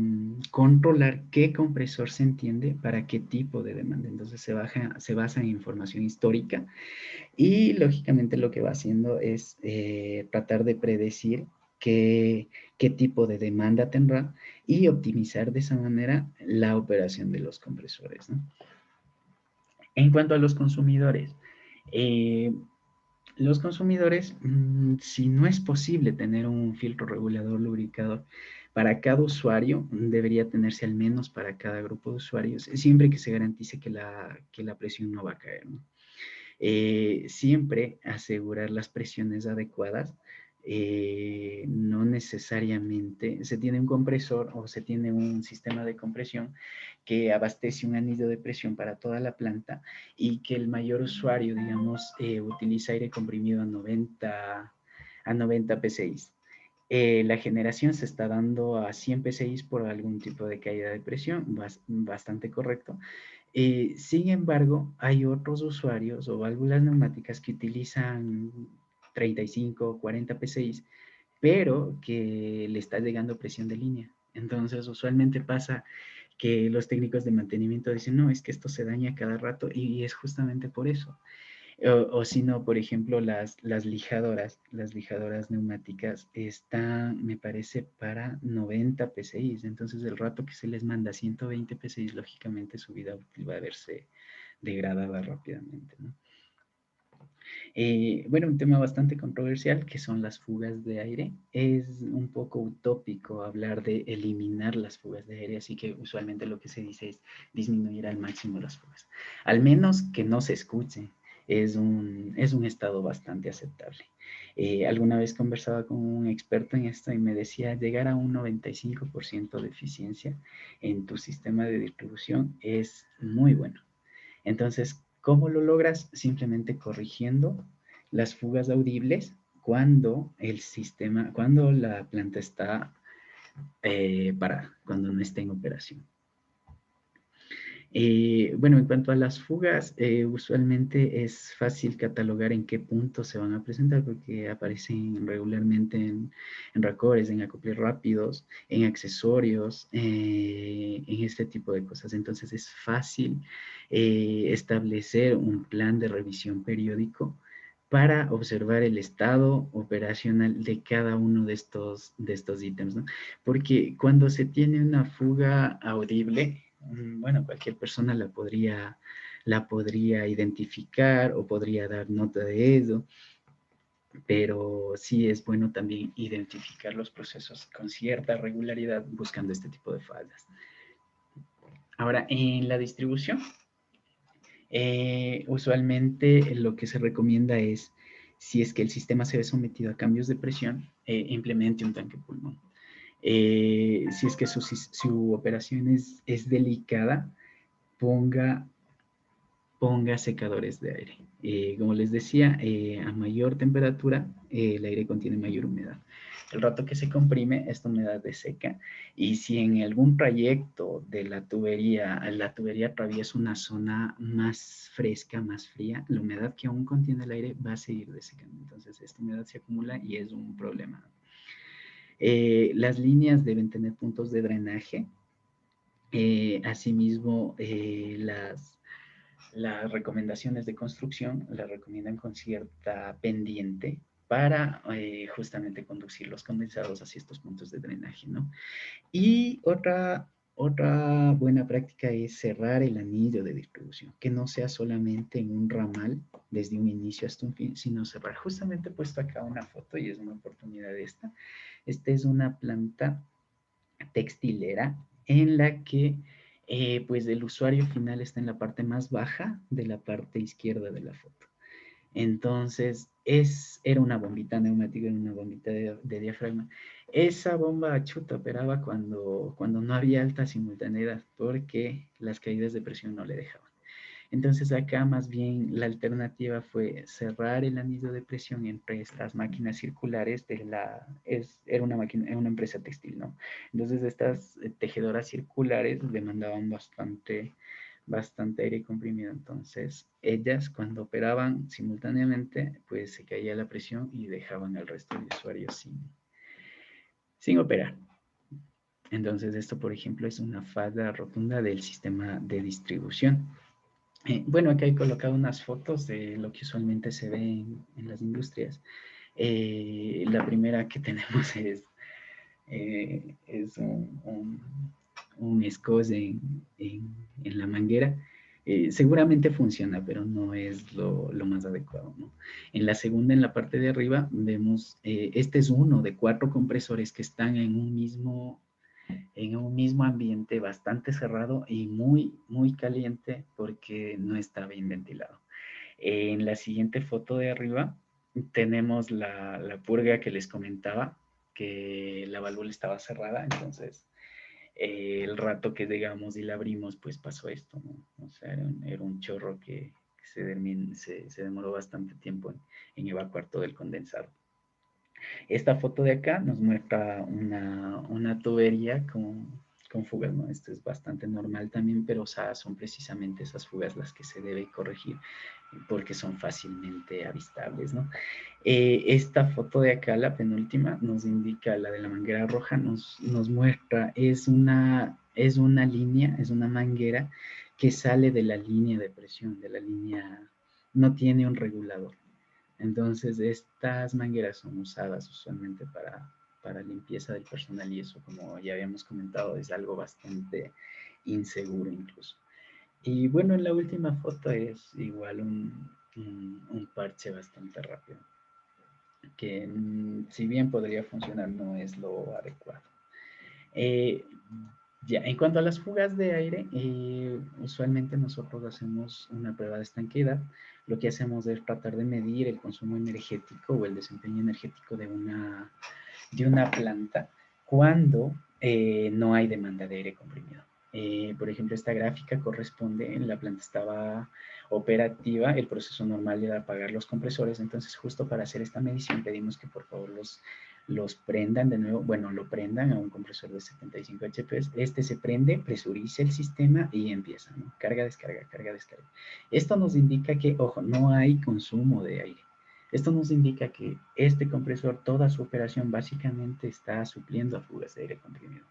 controlar qué compresor se entiende para qué tipo de demanda. Entonces se basa en información histórica y lógicamente lo que va haciendo es tratar de predecir qué tipo de demanda tendrá y optimizar de esa manera la operación de los compresores, ¿no? En cuanto a los consumidores, eh, si no es posible tener un filtro regulador lubricador para cada usuario, debería tenerse al menos para cada grupo de usuarios, siempre que se garantice que la presión no va a caer, ¿no? Siempre asegurar las presiones adecuadas. No necesariamente se tiene un compresor o se tiene un sistema de compresión que abastece un anillo de presión para toda la planta y que el mayor usuario, digamos, utiliza aire comprimido a 90 PSI. La generación se está dando a 100 PSI por algún tipo de caída de presión, bastante correcto. Sin embargo, hay otros usuarios o válvulas neumáticas que utilizan 35 o 40 PSI, pero que le está llegando presión de línea. Entonces, usualmente pasa que los técnicos de mantenimiento dicen, no, es que esto se daña cada rato y es justamente por eso. O si no, por ejemplo, las lijadoras neumáticas están, me parece, para 90 PSI. Entonces, el rato que se les manda 120 PSI, lógicamente su vida útil va a verse degradada rápidamente, ¿no? Bueno, un tema bastante controversial que son las fugas de aire. Es un poco utópico hablar de eliminar las fugas de aire, así que usualmente lo que se dice es disminuir al máximo las fugas. Al menos que no se escuche, es un estado bastante aceptable. Alguna vez conversaba con un experto en esto y me decía, llegar a un 95% de eficiencia en tu sistema de distribución es muy bueno. Entonces, ¿cómo lo logras? Simplemente corrigiendo las fugas audibles cuando la planta está parada, cuando no está en operación. Bueno, en cuanto a las fugas, usualmente es fácil catalogar en qué puntos se van a presentar porque aparecen regularmente en racores, en acoples rápidos, en accesorios, en este tipo de cosas. Entonces es fácil establecer un plan de revisión periódico para observar el estado operacional de cada uno de estos ítems, ¿no? Porque cuando se tiene una fuga audible, bueno, cualquier persona la podría identificar o podría dar nota de eso, pero sí es bueno también identificar los procesos con cierta regularidad buscando este tipo de fallas. Ahora, en la distribución, usualmente lo que se recomienda es, si es que el sistema se ve sometido a cambios de presión, implemente un tanque pulmón. Si es que su operación es delicada, ponga secadores de aire. Como les decía, a mayor temperatura, el aire contiene mayor humedad. El rato que se comprime, esta humedad deseca. Y si en algún trayecto de la tubería atraviesa una zona más fresca, más fría, la humedad que aún contiene el aire va a seguir desecando. Entonces, esta humedad se acumula y es un problema. Las líneas deben tener puntos de drenaje. Asimismo, las recomendaciones de construcción las recomiendan con cierta pendiente para justamente conducir los condensados hacia estos puntos de drenaje, ¿no? Y Otra buena práctica es cerrar el anillo de distribución, que no sea solamente en un ramal desde un inicio hasta un fin, sino cerrar. Justamente he puesto acá una foto y es una oportunidad de esta. Esta es una planta textilera en la que pues el usuario final está en la parte más baja de la parte izquierda de la foto. Entonces, era una bombita neumática, era una bombita de diafragma. Esa bomba chuta operaba cuando no había alta simultaneidad, porque las caídas de presión no le dejaban. Entonces, acá más bien la alternativa fue cerrar el anillo de presión entre estas máquinas circulares era una empresa textil, ¿no? Entonces, estas tejedoras circulares demandaban bastante aire comprimido. Entonces, ellas cuando operaban simultáneamente, pues se caía la presión y dejaban al resto de usuarios sin operar. Entonces, esto, por ejemplo, es una falla rotunda del sistema de distribución. Bueno, aquí he colocado unas fotos de lo que usualmente se ve en las industrias. La primera que tenemos es un escoce en la manguera. Seguramente funciona, pero no es lo más adecuado, ¿no? En la segunda, en la parte de arriba, vemos, este es uno de 4 compresores que están en un mismo ambiente bastante cerrado y muy caliente porque no está bien ventilado. En la siguiente foto de arriba tenemos la purga que les comentaba, que la válvula estaba cerrada, entonces el rato que digamos y la abrimos, pues pasó esto, ¿no? O sea, era un chorro que se demoró bastante tiempo en evacuar todo el condensado. Esta foto de acá nos muestra una tubería con fugas, ¿no? Esto es bastante normal también, pero o sea, son precisamente esas fugas las que se debe corregir porque son fácilmente avistables, ¿no? Esta foto de acá, la penúltima, nos indica, la de la manguera roja, nos muestra, es una línea, es una manguera que sale de la línea de presión, de la línea, no tiene un regulador. Entonces, estas mangueras son usadas usualmente para limpieza del personal y eso, como ya habíamos comentado, es algo bastante inseguro incluso. Y bueno, en la última foto es igual un parche bastante rápido, que si bien podría funcionar, no es lo adecuado. Ya, en cuanto a las fugas de aire, usualmente nosotros hacemos una prueba de estanqueidad. Lo que hacemos es tratar de medir el consumo energético o el desempeño energético de una planta cuando no hay demanda de aire comprimido. Por ejemplo, esta gráfica corresponde, la planta estaba operativa, el proceso normal era apagar los compresores, entonces justo para hacer esta medición pedimos que por favor los prendan de nuevo, bueno, lo prendan a un compresor de 75 HP, este se prende, presuriza el sistema y empieza, ¿no? Carga, descarga, carga, descarga. Esto nos indica que, ojo, no hay consumo de aire. Esto nos indica que este compresor, toda su operación básicamente está supliendo a fugas de aire comprimido.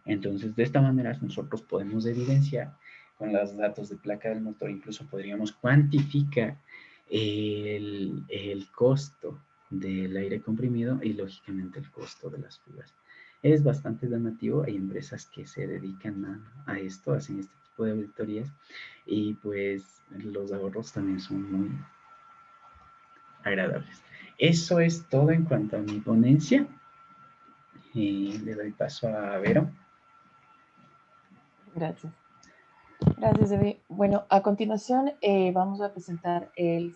Entonces, de esta manera nosotros podemos evidenciar con los datos de placa del motor, incluso podríamos cuantificar el costo del aire comprimido y lógicamente el costo de las fugas. Es bastante llamativo, hay empresas que se dedican a esto, hacen este tipo de auditorías y pues los ahorros también son muy agradables. Eso es todo en cuanto a mi ponencia. Y le doy paso a Vero. Gracias. Gracias, Evi. Bueno, a continuación vamos a presentar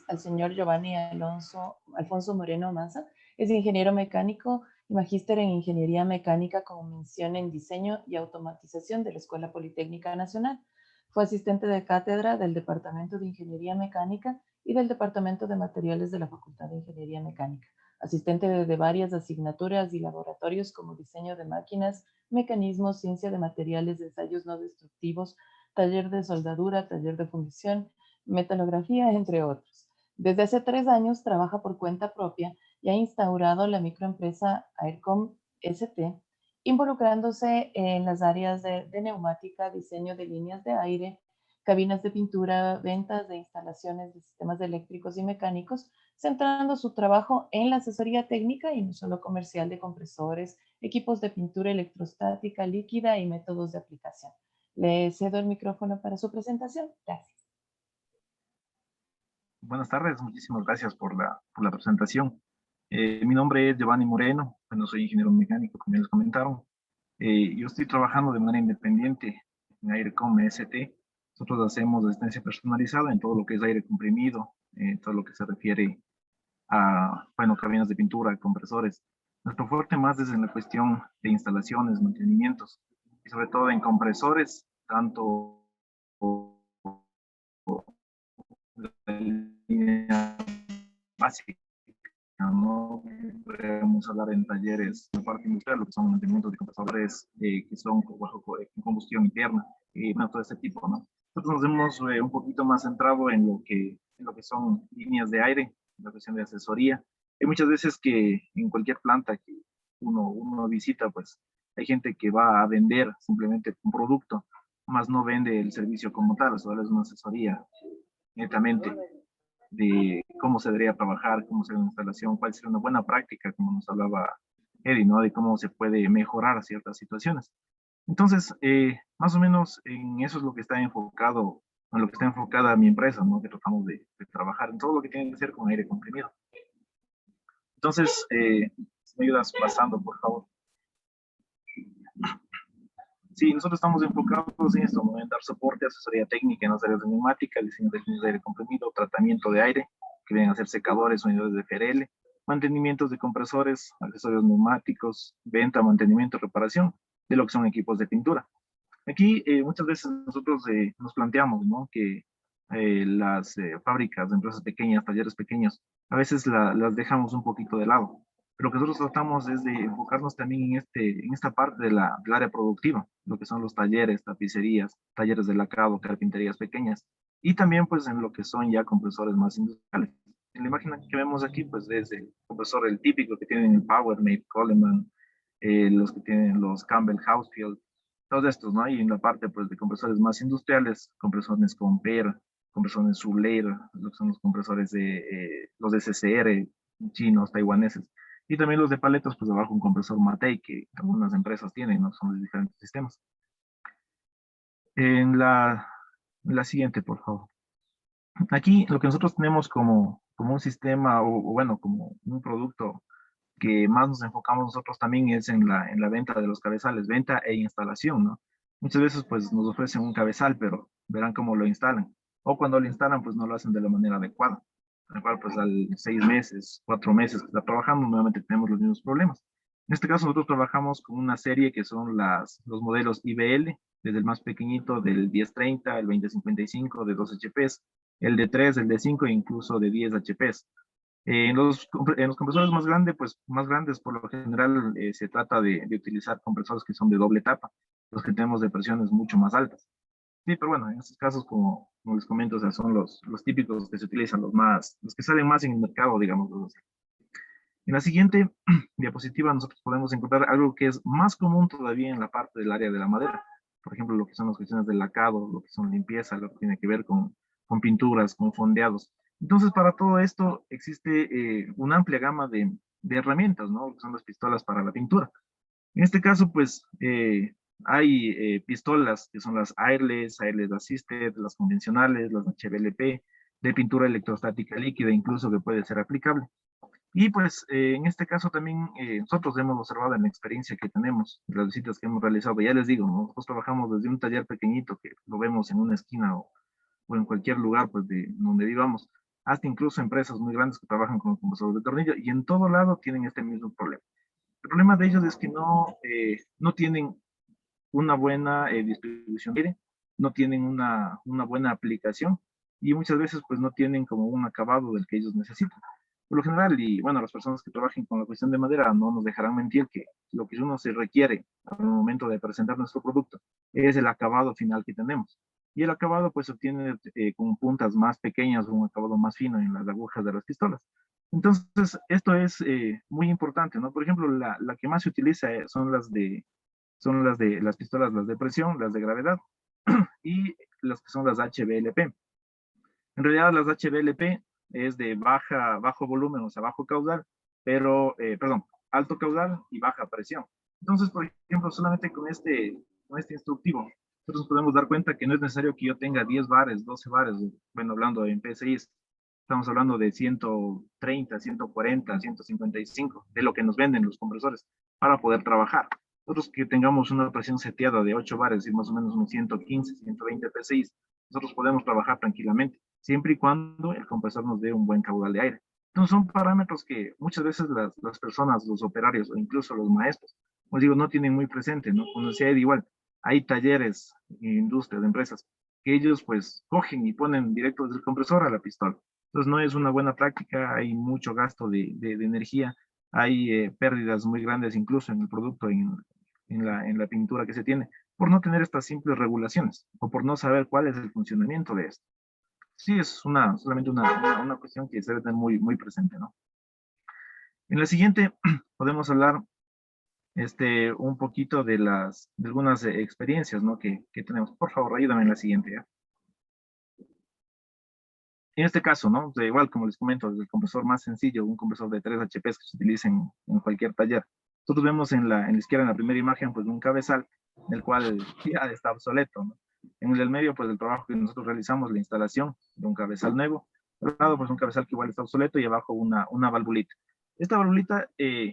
al señor Giovanni Alfonso Moreno Maza. Es ingeniero mecánico y magíster en Ingeniería Mecánica con mención en Diseño y Automatización de la Escuela Politécnica Nacional. Fue asistente de cátedra del Departamento de Ingeniería Mecánica y del Departamento de Materiales de la Facultad de Ingeniería Mecánica. Asistente de varias asignaturas y laboratorios como diseño de máquinas, mecanismos, ciencia de materiales, ensayos no destructivos, taller de soldadura, taller de fundición, metalografía, entre otros. Desde hace 3 años trabaja por cuenta propia y ha instaurado la microempresa Aircom ST, involucrándose en las áreas de neumática, diseño de líneas de aire, cabinas de pintura, ventas de instalaciones de sistemas eléctricos y mecánicos, centrando su trabajo en la asesoría técnica y no solo comercial de compresores, equipos de pintura electrostática líquida y métodos de aplicación. Le cedo el micrófono para su presentación. Gracias. Buenas tardes, muchísimas gracias por la presentación. Mi nombre es Giovanni Moreno, bueno, soy ingeniero mecánico, como ya les comentaron. Yo estoy trabajando de manera independiente en Airecom ST. Nosotros hacemos asistencia personalizada en todo lo que es aire comprimido, todo lo que se refiere a, bueno, cabinas de pintura, compresores. Nuestro fuerte más es en la cuestión de instalaciones, mantenimientos, y sobre todo en compresores, tanto la línea básica, ¿no? Podemos hablar en talleres de parte industrial, lo que son mantenimientos de compresores que son bajo combustión interna, y bueno, todo ese tipo, ¿no? Nosotros nos hemos un poquito más centrado en lo que son líneas de aire, la cuestión de asesoría. Hay muchas veces que en cualquier planta que uno visita, pues hay gente que va a vender simplemente un producto, más no vende el servicio como tal, o sea, es una asesoría netamente de cómo se debería trabajar, cómo sería una instalación, cuál sería una buena práctica, como nos hablaba Eddie, ¿no? De cómo se puede mejorar ciertas situaciones. Entonces, más o menos en eso es lo que está enfocado, en lo que está enfocada mi empresa, ¿no? Que tratamos de trabajar en todo lo que tiene que ver con aire comprimido. Entonces, si me ayudas pasando, por favor. Sí, nosotros estamos enfocados en esto, ¿no? En dar soporte, asesoría técnica en las áreas de neumática, diseño de líneas de aire comprimido, tratamiento de aire, que vienen a ser secadores, unidades de FRL, mantenimientos de compresores, accesorios neumáticos, venta, mantenimiento, reparación de lo que son equipos de pintura. Aquí muchas veces nosotros nos planteamos, ¿no? Que las fábricas, empresas pequeñas, talleres pequeños, a veces las dejamos un poquito de lado. Pero lo que nosotros tratamos es de enfocarnos también en esta parte del área productiva, lo que son los talleres, tapicerías, talleres de lacado, carpinterías pequeñas, y también pues en lo que son ya compresores más industriales. En la imagen que vemos aquí, pues es el compresor, el típico que tienen el Powermate, Coleman, los que tienen los Campbell Housefield, todos estos, ¿no? Y en la parte, pues, de compresores más industriales, compresores Comper, compresores Suler, lo que son los compresores los de CCR, chinos, taiwaneses, y también los de paletas, pues, abajo un compresor Matei, que algunas empresas tienen, ¿no? Son de diferentes sistemas. En la siguiente, por favor. Aquí, lo que nosotros tenemos como un sistema, o bueno, como un producto que más nos enfocamos nosotros también es en la venta de los cabezales, venta e instalación, ¿no? Muchas veces pues nos ofrecen un cabezal, pero verán cómo lo instalan. O cuando lo instalan pues no lo hacen de la manera adecuada. Al cual pues al 6 meses, 4 meses que está trabajando, nuevamente tenemos los mismos problemas. En este caso nosotros trabajamos con una serie que son los modelos IBL, desde el más pequeñito del 1030, el 2055 de 2 HPs, el de 3, el de 5 e incluso de 10 HPs. En los compresores más grandes, por lo general, se trata de utilizar compresores que son de doble tapa, los que tenemos de presiones mucho más altas. Sí, pero bueno, en estos casos, como les comento, o sea, son los típicos que se utilizan, los que salen más en el mercado, digamos. En la siguiente diapositiva nosotros podemos encontrar algo que es más común todavía en la parte del área de la madera. Por ejemplo, lo que son las cuestiones del lacado, lo que son limpieza, lo que tiene que ver con pinturas, con fondeados. Entonces, para todo esto existe una amplia gama de herramientas, ¿no? Que son las pistolas para la pintura. En este caso, pues, hay pistolas que son las Airless Assisted, las convencionales, las HVLP, de pintura electrostática líquida, incluso que puede ser aplicable. Y pues en este caso también nosotros hemos observado en la experiencia que tenemos, las visitas que hemos realizado, ya les digo, ¿no? Nosotros trabajamos desde un taller pequeñito que lo vemos en una esquina o en cualquier lugar pues de donde vivamos, hasta incluso empresas muy grandes que trabajan con compresores de tornillo y en todo lado tienen este mismo problema. El problema de ellos es que no tienen una buena distribución de aire, no tienen una buena aplicación y muchas veces pues no tienen como un acabado del que ellos necesitan. Por lo general, y bueno, las personas que trabajen con la cuestión de madera no nos dejarán mentir que lo que uno se requiere al momento de presentar nuestro producto es el acabado final que tenemos. Y el acabado pues se obtiene con puntas más pequeñas, un acabado más fino en las agujas de las pistolas. Entonces, esto es muy importante, ¿no? Por ejemplo, la que más se utiliza son las de las pistolas, las de presión, las de gravedad y las que son las HVLP. En realidad las HVLP es de bajo volumen, o sea, bajo caudal, pero, perdón, alto caudal y baja presión. Entonces, por ejemplo, solamente con este instructivo, nosotros podemos dar cuenta que no es necesario que yo tenga 10 bares, 12 bares, bueno, hablando en PSI, estamos hablando de 130, 140, 155, de lo que nos venden los compresores para poder trabajar. Nosotros que tengamos una presión seteada de 8 bares y más o menos unos 115, 120 PSI, nosotros podemos trabajar tranquilamente, siempre y cuando el compresor nos dé un buen caudal de aire. Entonces son parámetros que muchas veces las personas, los operarios o incluso los maestros, como digo, no tienen muy presente, ¿no? Como decía Ed, igual, hay talleres, industrias, empresas, que ellos pues cogen y ponen directo desde el compresor a la pistola. Entonces no es una buena práctica, hay mucho gasto de energía, hay pérdidas muy grandes incluso en el producto, en la pintura que se tiene, por no tener estas simples regulaciones o por no saber cuál es el funcionamiento de esto. Sí, es solamente una cuestión que se debe tener muy presente, ¿no? En la siguiente podemos hablar un poquito de algunas experiencias, ¿no? que tenemos. Por favor, ayúdame en la siguiente, ¿ya? En este caso, ¿no? Igual, como les comento, el compresor más sencillo, un compresor de 3 HPs que se utiliza en cualquier taller. Nosotros vemos en la izquierda, en la primera imagen, pues un cabezal, el cual ya está obsoleto, ¿no? En el del medio, pues el trabajo que nosotros realizamos, la instalación de un cabezal nuevo. Al lado, pues un cabezal que igual está obsoleto y abajo una valvulita. Esta valvulita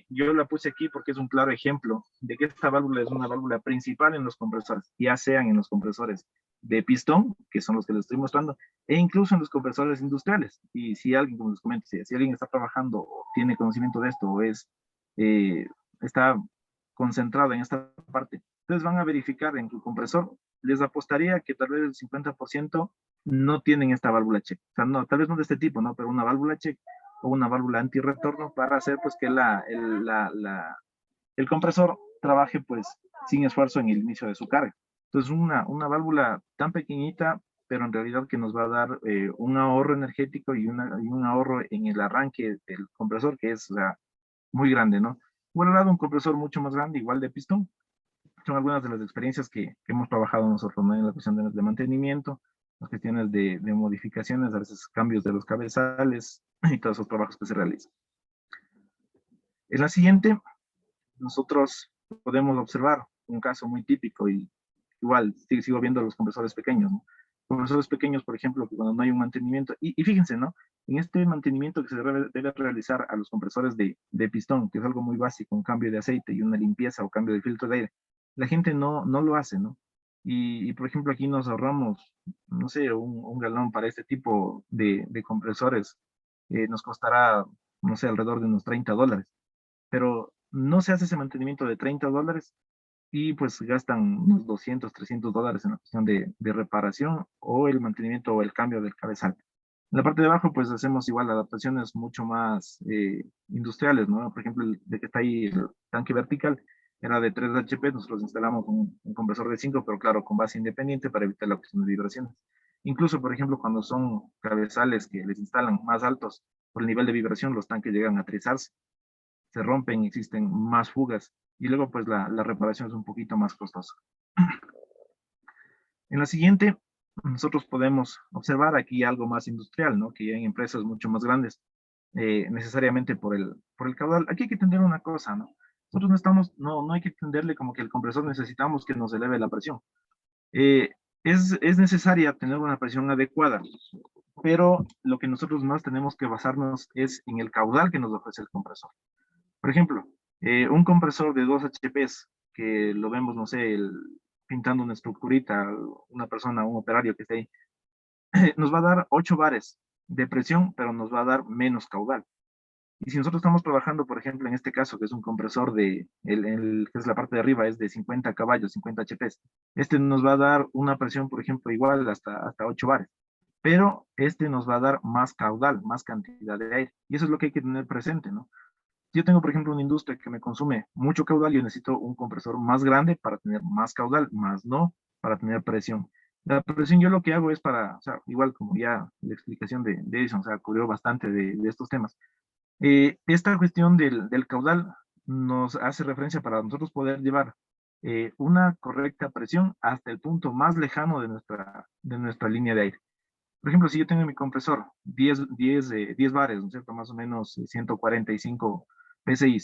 yo la puse aquí porque es un claro ejemplo de que esta válvula es una válvula principal en los compresores, ya sean en los compresores de pistón, que son los que les estoy mostrando, e incluso en los compresores industriales. Y si alguien, como les comento, si alguien está trabajando o tiene conocimiento de esto o está concentrado en esta parte, entonces van a verificar en tu compresor. Les apostaría que tal vez el 50% no tienen esta válvula check. O sea, no, tal vez no de este tipo, ¿no? Pero una válvula check o una válvula antirretorno para hacer pues que el compresor trabaje pues sin esfuerzo en el inicio de su carga. Entonces una válvula tan pequeñita, pero en realidad que nos va a dar un ahorro energético y un ahorro en el arranque del compresor, que es muy grande, ¿no? Por el lado, un compresor mucho más grande, igual de pistón. Son algunas de las experiencias que hemos trabajado nosotros, ¿no? En la cuestión de mantenimiento, las cuestiones de modificaciones, a veces cambios de los cabezales y todos esos trabajos que se realizan. En la siguiente, nosotros podemos observar un caso muy típico y igual sigo viendo los compresores pequeños, ¿no? Compresores pequeños, por ejemplo, que cuando no hay un mantenimiento, y fíjense, ¿no? En este mantenimiento que se debe realizar a los compresores de pistón, que es algo muy básico, un cambio de aceite y una limpieza o cambio de filtro de aire, la gente no lo hace, ¿no? Y por ejemplo, aquí nos ahorramos, no sé, un galón para este tipo de compresores, nos costará, no sé, alrededor de unos $30. Pero no se hace ese mantenimiento de $30 y pues gastan unos $200, $300 en la cuestión de reparación o el mantenimiento o el cambio del cabezal. En la parte de abajo pues hacemos igual adaptaciones mucho más industriales, ¿no? Por ejemplo, de que está ahí el tanque vertical era de 3 HP, nosotros instalamos un compresor de 5, pero claro, con base independiente para evitar la cuestión de vibraciones. Incluso, por ejemplo, cuando son cabezales que les instalan más altos por el nivel de vibración, los tanques llegan a trizarse, se rompen, existen más fugas y luego pues la reparación es un poquito más costosa. En la siguiente, nosotros podemos observar aquí algo más industrial, ¿no? Que ya en empresas mucho más grandes, necesariamente por el caudal. Aquí hay que entender una cosa, ¿no? Nosotros no hay que entenderle como que el compresor necesitamos que nos eleve la presión. Es necesaria tener una presión adecuada, pero lo que nosotros más tenemos que basarnos es en el caudal que nos ofrece el compresor. Por ejemplo, un compresor de 2 HPs, que lo vemos, no sé, pintando una estructurita, una persona, un operario que esté ahí, nos va a dar 8 bares de presión, pero nos va a dar menos caudal. Y si nosotros estamos trabajando, por ejemplo, en este caso, que es un compresor que es la parte de arriba, es de 50 caballos, 50 HPs, este nos va a dar una presión, por ejemplo, igual hasta 8 bares. Pero este nos va a dar más caudal, más cantidad de aire. Y eso es lo que hay que tener presente, ¿no? Yo tengo, por ejemplo, una industria que me consume mucho caudal, yo necesito un compresor más grande para tener más caudal, más no para tener presión. La presión yo lo que hago es o sea, igual como ya la explicación de Edison, o sea, cubrió bastante de estos temas. Esta cuestión del caudal nos hace referencia para nosotros poder llevar una correcta presión hasta el punto más lejano de nuestra línea de aire. Por ejemplo, si yo tengo en mi compresor 10 bares, ¿no es cierto? Más o menos 145 PSI,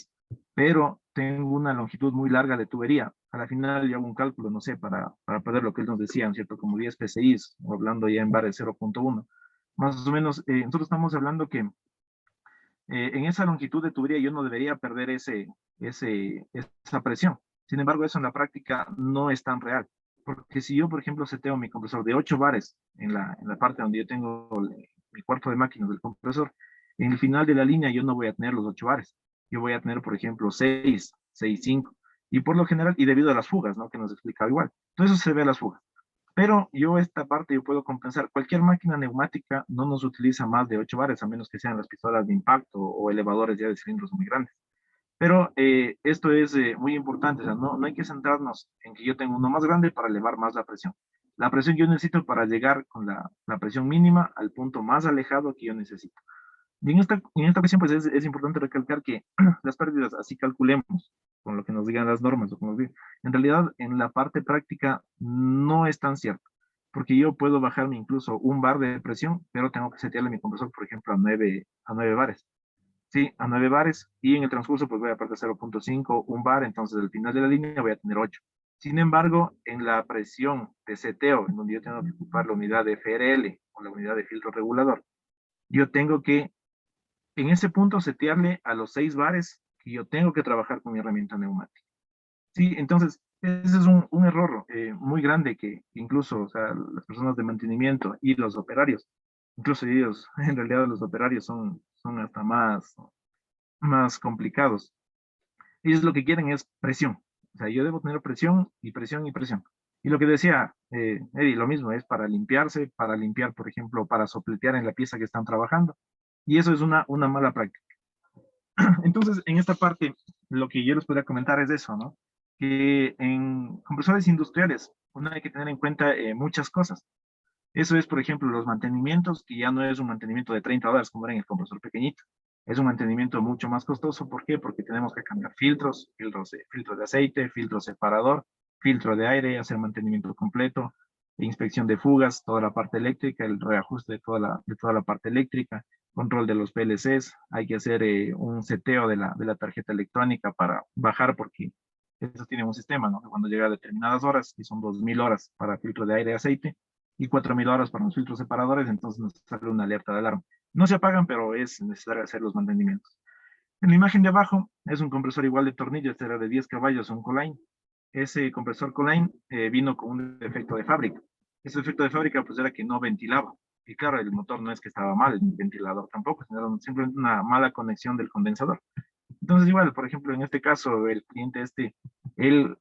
pero tengo una longitud muy larga de tubería. A la final yo hago un cálculo, no sé, para poder lo que él nos decía, ¿no es cierto? Como 10 PSI, o hablando ya en bares 0.1. Más o menos, nosotros estamos hablando que en esa longitud de tubería yo no debería perder esa presión. Sin embargo, eso en la práctica no es tan real. Porque si yo, por ejemplo, seteo mi compresor de 8 bares en la parte donde yo tengo mi cuarto de máquinas del compresor, en el final de la línea yo no voy a tener los 8 bares. Yo voy a tener, por ejemplo, 6, 6, 5. Y por lo general, y debido a las fugas, ¿no? Que nos explicaba igual. Entonces eso se ve a las fugas. Pero yo esta parte yo puedo compensar. Cualquier máquina neumática no nos utiliza más de 8 bares, a menos que sean las pistolas de impacto o elevadores ya de cilindros muy grandes. Pero esto es muy importante, o sea, no hay que centrarnos en que yo tengo uno más grande para elevar más la presión. La presión yo necesito para llegar con la presión mínima al punto más alejado que yo necesito. Y en esta ocasión, pues es importante recalcar que las pérdidas, así calculemos, con lo que nos digan las normas, o como nos digan, en realidad en la parte práctica no es tan cierto, porque yo puedo bajarme incluso un bar de presión, pero tengo que setearle mi compresor, por ejemplo, a nueve bares. Sí, a 9 bares, y en el transcurso pues voy a perder 0.5, un bar, entonces al final de la línea voy a tener 8. Sin embargo, en la presión de seteo, en donde yo tengo que ocupar la unidad de FRL o la unidad de filtro regulador, yo tengo que en ese punto setearle a los 6 bares que yo tengo que trabajar con mi herramienta neumática. Sí, entonces, ese es un error muy grande que incluso, o sea, las personas de mantenimiento y los operarios, incluso ellos, en realidad los operarios son hasta más complicados. Ellos lo que quieren es presión. O sea, yo debo tener presión y presión y presión. Y lo que decía Eddie, lo mismo, es para limpiarse, para limpiar, por ejemplo, para sopletear en la pieza que están trabajando. Y eso es una mala práctica. Entonces, en esta parte, lo que yo les podría comentar es eso, ¿no? Que en compresores industriales, uno hay que tener en cuenta muchas cosas. Eso es, por ejemplo, los mantenimientos, que ya no es un mantenimiento de $30 como era en el compresor pequeñito. Es un mantenimiento mucho más costoso. ¿Por qué? Porque tenemos que cambiar filtros de aceite, filtro separador, filtro de aire, hacer mantenimiento completo, inspección de fugas, toda la parte eléctrica, el reajuste de toda la parte eléctrica, control de los PLCs. Hay que hacer un seteo de la tarjeta electrónica para bajar, porque eso tiene un sistema, ¿no? Cuando llega a determinadas horas, y son 2000 horas para filtro de aire y aceite, y 4000 horas para los filtros separadores, entonces nos sale una alerta de alarma. No se apagan, pero es necesario hacer los mantenimientos. En la imagen de abajo es un compresor igual de tornillo, este era de 10 caballos, un Colline. Ese compresor Colline vino con un defecto de fábrica. Ese defecto de fábrica pues era que no ventilaba. Y claro, el motor no es que estaba mal, el ventilador tampoco, sino simplemente una mala conexión del condensador. Entonces igual, por ejemplo, en este caso, el cliente él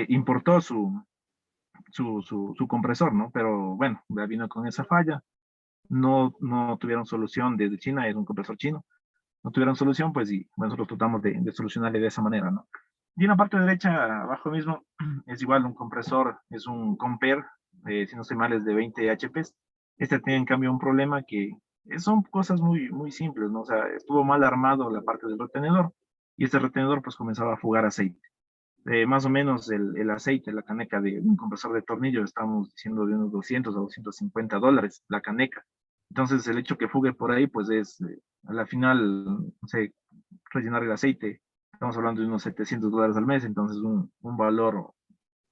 importó su compresor, ¿no? Pero bueno, ya vino con esa falla, no tuvieron solución desde China, es un compresor chino, no tuvieron solución, pues y nosotros tratamos de solucionarle de esa manera, ¿no? Y en la parte derecha, abajo mismo, es igual un compresor, es un Compare, si no estoy mal es de 20 HPs. Este tiene en cambio un problema que son cosas muy, muy simples, ¿no? O sea, estuvo mal armado la parte del retenedor, y este retenedor pues comenzaba a fugar aceite. Más o menos el aceite, la caneca de un compresor de tornillo, estamos diciendo de unos 200 a $250 la caneca. Entonces, el hecho que fugue por ahí, pues es, a la final, no sé, rellenar el aceite, estamos hablando de unos $700 al mes, entonces un valor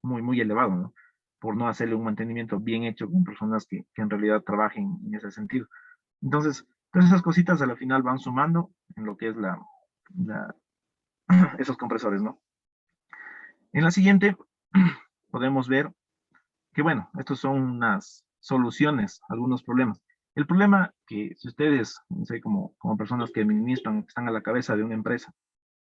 muy, muy elevado, ¿no? Por no hacerle un mantenimiento bien hecho con personas que en realidad trabajen en ese sentido. Entonces, todas esas cositas a la final van sumando en lo que es la esos compresores, ¿no? En la siguiente podemos ver que, bueno, estos son unas soluciones a algunos problemas. El problema que si ustedes, no sé, como personas que administran, que están a la cabeza de una empresa,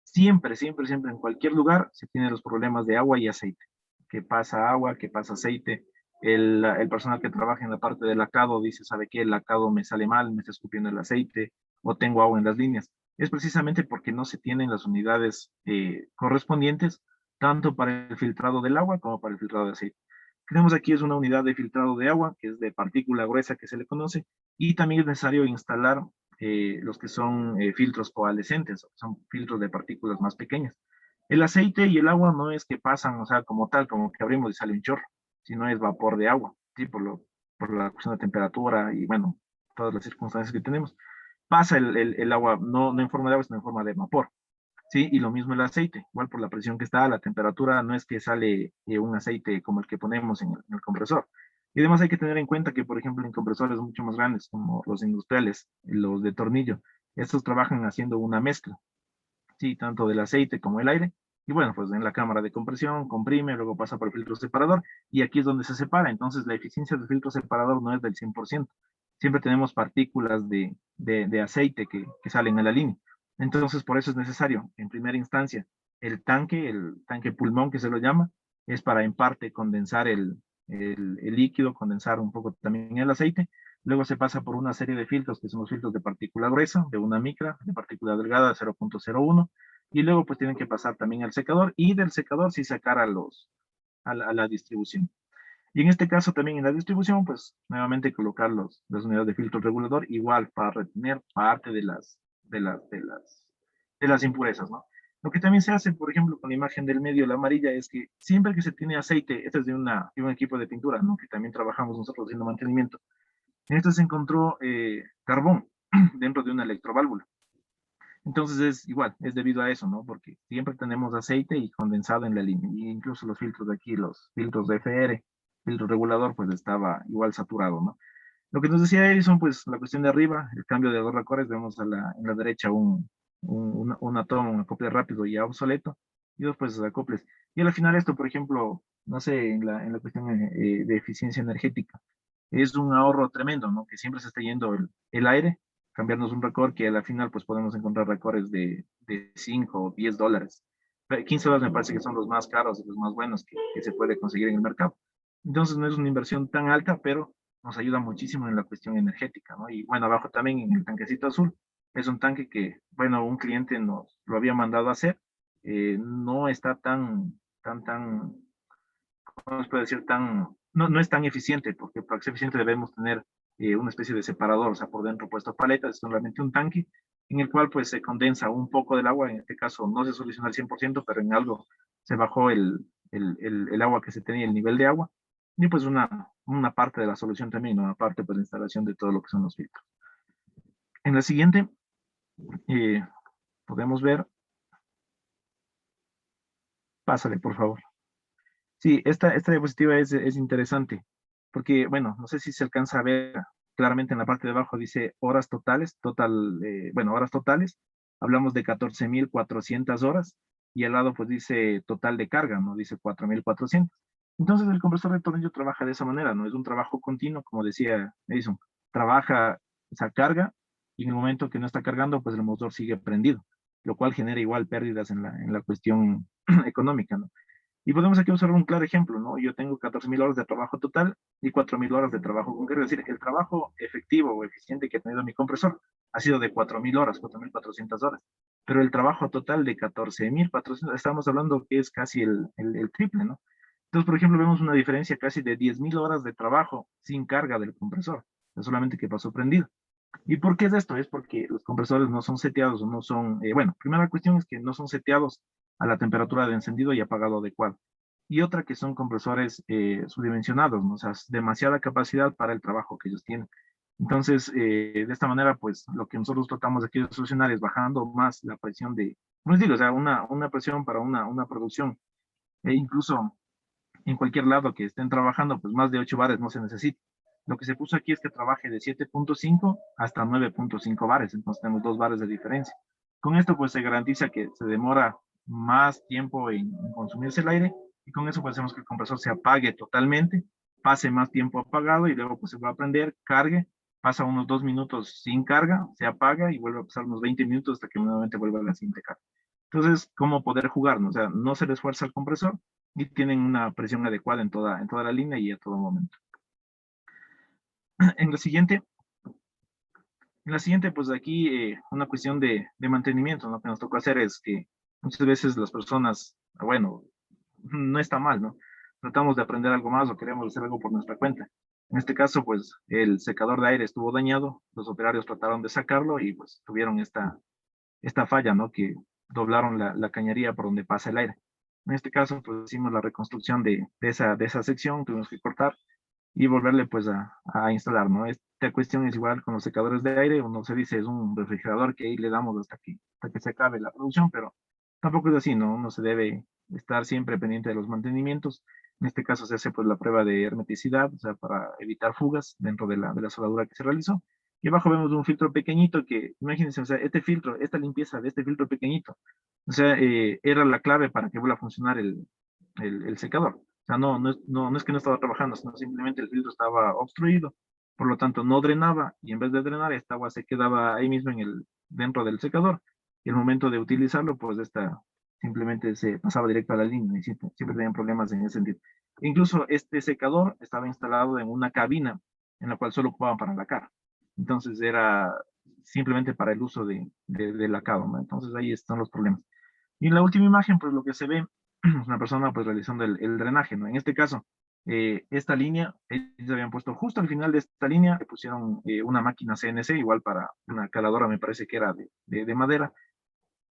siempre, siempre, siempre en cualquier lugar se tienen los problemas de agua y aceite. Que pasa agua, que pasa aceite. El personal que trabaja en la parte del lacado dice, ¿sabe qué? El lacado me sale mal, me está escupiendo el aceite, o tengo agua en las líneas. Es precisamente porque no se tienen las unidades correspondientes, tanto para el filtrado del agua como para el filtrado de aceite. Tenemos aquí es una unidad de filtrado de agua, que es de partícula gruesa que se le conoce, y también es necesario instalar los que son filtros coalescentes, son filtros de partículas más pequeñas. El aceite y el agua no es que pasan, o sea, como tal, como que abrimos y sale un chorro, sino es vapor de agua, ¿sí? por la cuestión de temperatura y bueno, todas las circunstancias que tenemos, pasa el agua, no en forma de agua, sino en forma de vapor. Sí, y lo mismo el aceite, igual por la presión que está, la temperatura, no es que sale un aceite como el que ponemos en el compresor. Y además hay que tener en cuenta que, por ejemplo, en compresores mucho más grandes, como los industriales, los de tornillo, estos trabajan haciendo una mezcla, sí, tanto del aceite como el aire. Y bueno, pues en la cámara de compresión, comprime, luego pasa por el filtro separador, y aquí es donde se separa. Entonces la eficiencia del filtro separador no es del 100%. Siempre tenemos partículas de aceite que salen a la línea. Entonces, por eso es necesario, en primera instancia, el tanque pulmón que se lo llama, es para en parte condensar el líquido, condensar un poco también el aceite. Luego se pasa por una serie de filtros, que son los filtros de partícula gruesa, de una micra, de partícula delgada de 0.01, y luego pues tienen que pasar también al secador, y del secador sí sacar a la distribución. Y en este caso también en la distribución, pues nuevamente colocar las unidades de filtro regulador igual para retener parte de las impurezas, ¿no? Lo que también se hace, por ejemplo, con la imagen del medio, la amarilla, es que siempre que se tiene aceite, este es de un equipo de pintura, ¿no? Que también trabajamos nosotros haciendo mantenimiento. En este se encontró carbón dentro de una electroválvula. Entonces es igual, es debido a eso, ¿no? Porque siempre tenemos aceite y condensado en la línea. Y incluso los filtros de aquí, los filtros de FR, filtro regulador, pues estaba igual saturado, ¿no? Lo que nos decía Edison, pues la cuestión de arriba, el cambio de dos racores, vemos en la derecha un atomo, un acople rápido ya obsoleto, y dos pues acoples. Y al final esto, por ejemplo, no sé, en la cuestión de eficiencia energética, es un ahorro tremendo, ¿no? Que siempre se está yendo el aire, cambiarnos un récord que a la final pues podemos encontrar récords de 5 o 10 dólares. 15 dólares me parece que son los más caros y los más buenos que se puede conseguir en el mercado. Entonces no es una inversión tan alta, pero nos ayuda muchísimo en la cuestión energética, ¿no? Y bueno, abajo también en el tanquecito azul, es un tanque que, bueno, un cliente nos lo había mandado a hacer, no está ¿cómo se puede decir? No es tan eficiente, porque para ser eficiente debemos tener una especie de separador, o sea, por dentro puesto paletas, es solamente un tanque en el cual pues se condensa un poco del agua, en este caso no se soluciona al 100%, pero en algo se bajó el agua que se tenía, el nivel de agua, y pues una parte de la solución también, una parte pues la instalación de todo lo que son los filtros. En la siguiente eh, podemos ver, pásale por favor. Sí, esta diapositiva es interesante, porque, bueno, no sé si se alcanza a ver claramente en la parte de abajo, dice horas totales, horas totales, hablamos de 14.400 horas, y al lado pues dice total de carga, ¿no? Dice 4.400. Entonces el compresor de tornillo trabaja de esa manera, ¿no? Es un trabajo continuo, como decía Edison, trabaja esa carga, y en el momento que no está cargando, pues el motor sigue prendido, lo cual genera igual pérdidas en la cuestión económica, ¿no? Y podemos aquí observar un claro ejemplo, ¿no? Yo tengo 14.000 horas de trabajo total y 4.000 horas de trabajo con carga. Es decir, el trabajo efectivo o eficiente que ha tenido mi compresor ha sido de 4.000 horas, 4.400 horas. Pero el trabajo total de 14.400, estamos hablando que es casi el triple, ¿no? Entonces, por ejemplo, vemos una diferencia casi de 10.000 horas de trabajo sin carga del compresor, no solamente que pasó prendido. ¿Y por qué es esto? Es porque los compresores no son seteados o no son, bueno, primera cuestión es que no son seteados a la temperatura de encendido y apagado adecuado. Y otra que son compresores subdimensionados, ¿no? O sea, demasiada capacidad para el trabajo que ellos tienen. Entonces, de esta manera, pues lo que nosotros tratamos aquí de solucionar es bajando más la presión no les digo, o sea, una presión para una producción, e incluso en cualquier lado que estén trabajando, pues más de 8 bares no se necesita. Lo que se puso aquí es que trabaje de 7.5 hasta 9.5 bares, entonces tenemos 2 bares de diferencia. Con esto pues se garantiza que se demora más tiempo en consumirse el aire, y con eso pues hacemos que el compresor se apague totalmente, pase más tiempo apagado y luego pues se va a prender, cargue, pasa unos 2 minutos sin carga, se apaga y vuelve a pasar unos 20 minutos hasta que nuevamente vuelva a la siguiente carga. Entonces, ¿cómo poder jugar? ¿No? O sea, no se le esfuerza el compresor y tienen una presión adecuada en toda la línea y a todo momento. En la siguiente, pues aquí una cuestión de mantenimiento, ¿no? Que nos tocó hacer es que muchas veces las personas, bueno, no está mal, ¿no? Tratamos de aprender algo más o queremos hacer algo por nuestra cuenta. En este caso, pues el secador de aire estuvo dañado, los operarios trataron de sacarlo y pues tuvieron esta falla, ¿no? Que doblaron la cañería por donde pasa el aire. En este caso, pues hicimos la reconstrucción de esa sección, tuvimos que cortar y volverle pues a instalar, ¿no? Esta cuestión es igual con los secadores de aire, uno se dice es un refrigerador que ahí le damos hasta que se acabe la producción, pero tampoco es así, ¿no? Uno se debe estar siempre pendiente de los mantenimientos. En este caso se hace pues la prueba de hermeticidad, o sea, para evitar fugas dentro de la soldadura que se realizó. Y abajo vemos un filtro pequeñito que, imagínense, o sea, este filtro, esta limpieza de este filtro pequeñito, o sea, era la clave para que vuelva a funcionar el secador. O sea, no es que no estaba trabajando, sino simplemente el filtro estaba obstruido, por lo tanto no drenaba y en vez de drenar esta agua se quedaba ahí mismo dentro del secador y el momento de utilizarlo, pues esta simplemente se pasaba directo a la línea y siempre tenían problemas en ese sentido. Incluso este secador estaba instalado en una cabina en la cual solo ocupaban para lacar. Entonces era simplemente para el uso de lacado, ¿no? Entonces ahí están los problemas. Y en la última imagen, pues lo que se ve es una persona pues realizando el drenaje, ¿no? En este caso, esta línea, ellos habían puesto justo al final de esta línea, le pusieron una máquina CNC, igual para una caladora, me parece que era de madera.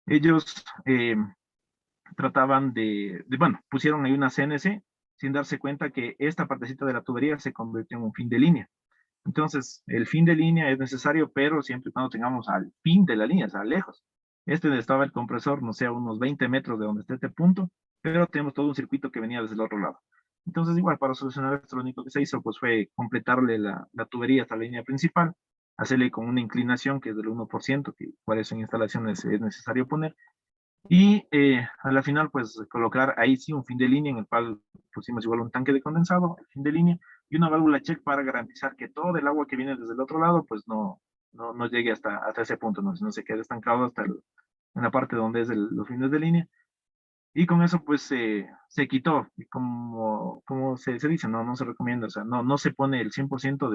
Ellos trataban bueno, pusieron ahí una CNC sin darse cuenta que esta partecita de la tubería se convirtió en un fin de línea. Entonces, el fin de línea es necesario, pero siempre y cuando tengamos al fin de la línea, o sea, lejos. Donde estaba el compresor, no sé, a unos 20 metros de donde está este punto, pero tenemos todo un circuito que venía desde el otro lado. Entonces, igual, para solucionar esto, lo único que se hizo, pues, fue completarle la tubería hasta la línea principal, hacerle con una inclinación que es del 1%, que por eso en instalaciones es necesario poner, y a la final, pues colocar ahí sí un fin de línea en el cual pusimos igual un tanque de condensado, el fin de línea, y una válvula check para garantizar que todo el agua que viene desde el otro lado, pues no llegue hasta ese punto, no se quede estancado en la parte donde es los fines de línea. Y con eso, pues se quitó, y como se dice, no se recomienda, o sea, no se pone el 100%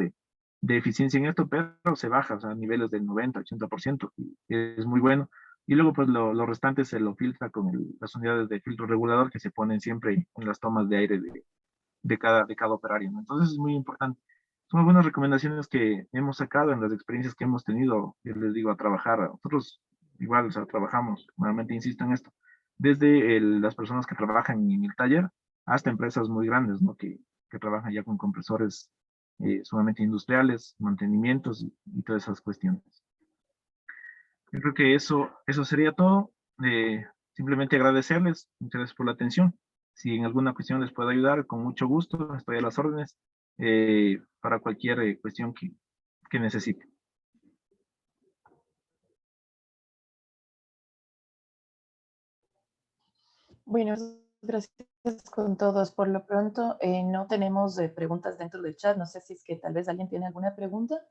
de eficiencia en esto, pero se baja, o sea, a niveles del 90-80%, y es muy bueno. Y luego, pues lo restante se lo filtra con las unidades de filtro regulador que se ponen siempre en las tomas de aire de cada operario, ¿no? Entonces es muy importante. Son algunas recomendaciones que hemos sacado en las experiencias que hemos tenido, yo les digo, a trabajar. Nosotros igual, o sea, trabajamos, nuevamente insisto en esto, desde las personas que trabajan en el taller hasta empresas muy grandes, ¿no? Que trabajan ya con compresores sumamente industriales, mantenimientos y todas esas cuestiones. Yo creo que eso sería todo. Simplemente agradecerles, muchas gracias por la atención. Si en alguna cuestión les puedo ayudar, con mucho gusto, estoy a las órdenes para cualquier cuestión que necesite. Bueno, gracias con todos. Por lo pronto, no tenemos preguntas dentro del chat. No sé si es que tal vez alguien tiene alguna pregunta.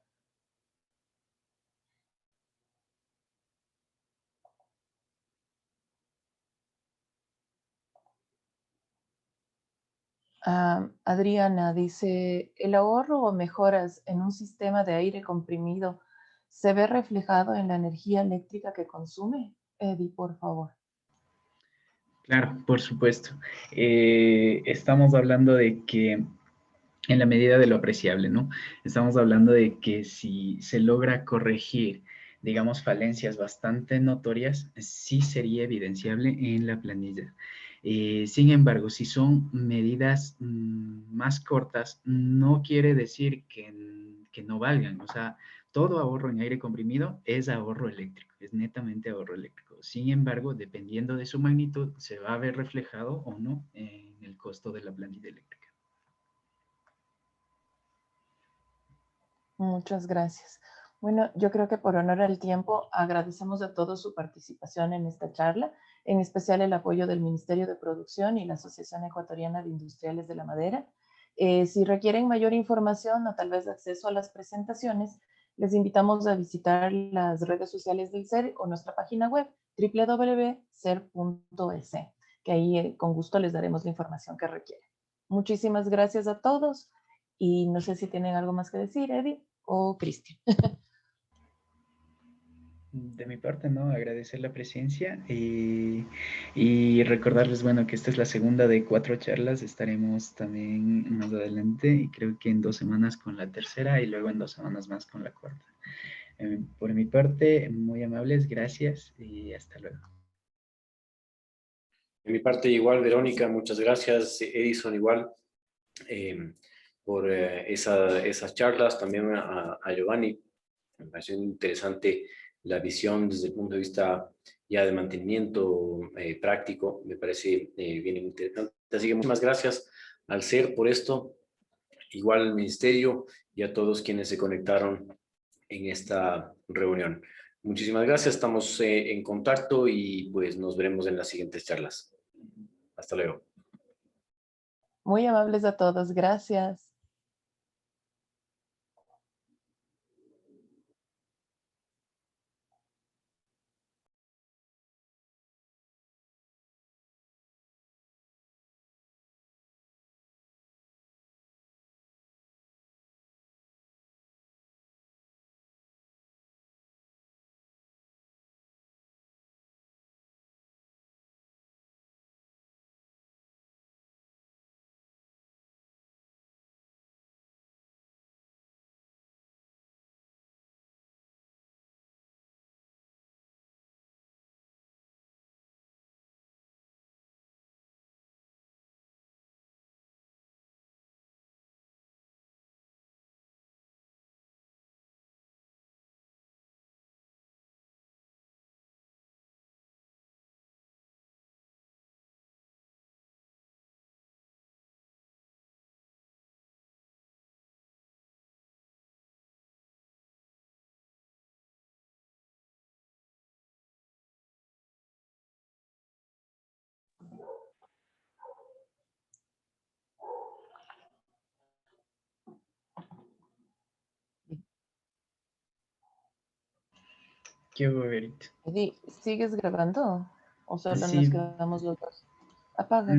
Adriana dice, ¿el ahorro o mejoras en un sistema de aire comprimido se ve reflejado en la energía eléctrica que consume? Eddie, por favor. Claro, por supuesto. Estamos hablando de que en la medida de lo apreciable, ¿no? Estamos hablando de que si se logra corregir, digamos, falencias bastante notorias, sí sería evidenciable en la planilla. Sin embargo, si son medidas más cortas, no quiere decir que no valgan. O sea, todo ahorro en aire comprimido es ahorro eléctrico, es netamente ahorro eléctrico. Sin embargo, dependiendo de su magnitud, se va a ver reflejado o no en el costo de la planilla eléctrica. Muchas gracias. Bueno, yo creo que por honor al tiempo agradecemos a todos su participación en esta charla, en especial el apoyo del Ministerio de Producción y la Asociación Ecuatoriana de Industriales de la Madera. Si requieren mayor información o tal vez acceso a las presentaciones, les invitamos a visitar las redes sociales del CER o nuestra página web www.cer.es, que ahí con gusto les daremos la información que requieren. Muchísimas gracias a todos y no sé si tienen algo más que decir, Eddie o Cristian. De mi parte, ¿no? Agradecer la presencia y recordarles, bueno, que esta es la segunda de 4 charlas. Estaremos también más adelante y creo que en 2 semanas con la tercera y luego en 2 semanas más con la cuarta. Por mi parte, muy amables, gracias y hasta luego. De mi parte igual, Verónica, muchas gracias. Edison igual. por esas charlas, también a Giovanni. Me pareció interesante la visión desde el punto de vista ya de mantenimiento práctico, me parece bien interesante. Así que muchas gracias al SER por esto, igual al Ministerio y a todos quienes se conectaron en esta reunión. Muchísimas gracias, estamos en contacto y pues nos veremos en las siguientes charlas. Hasta luego. Muy amables a todos, gracias. ¿Qué hubo, Verito? Eddie, ¿sigues grabando? ¿O solo nos Sí, quedamos los dos? Apaga.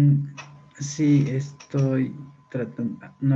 sí, estoy tratando. No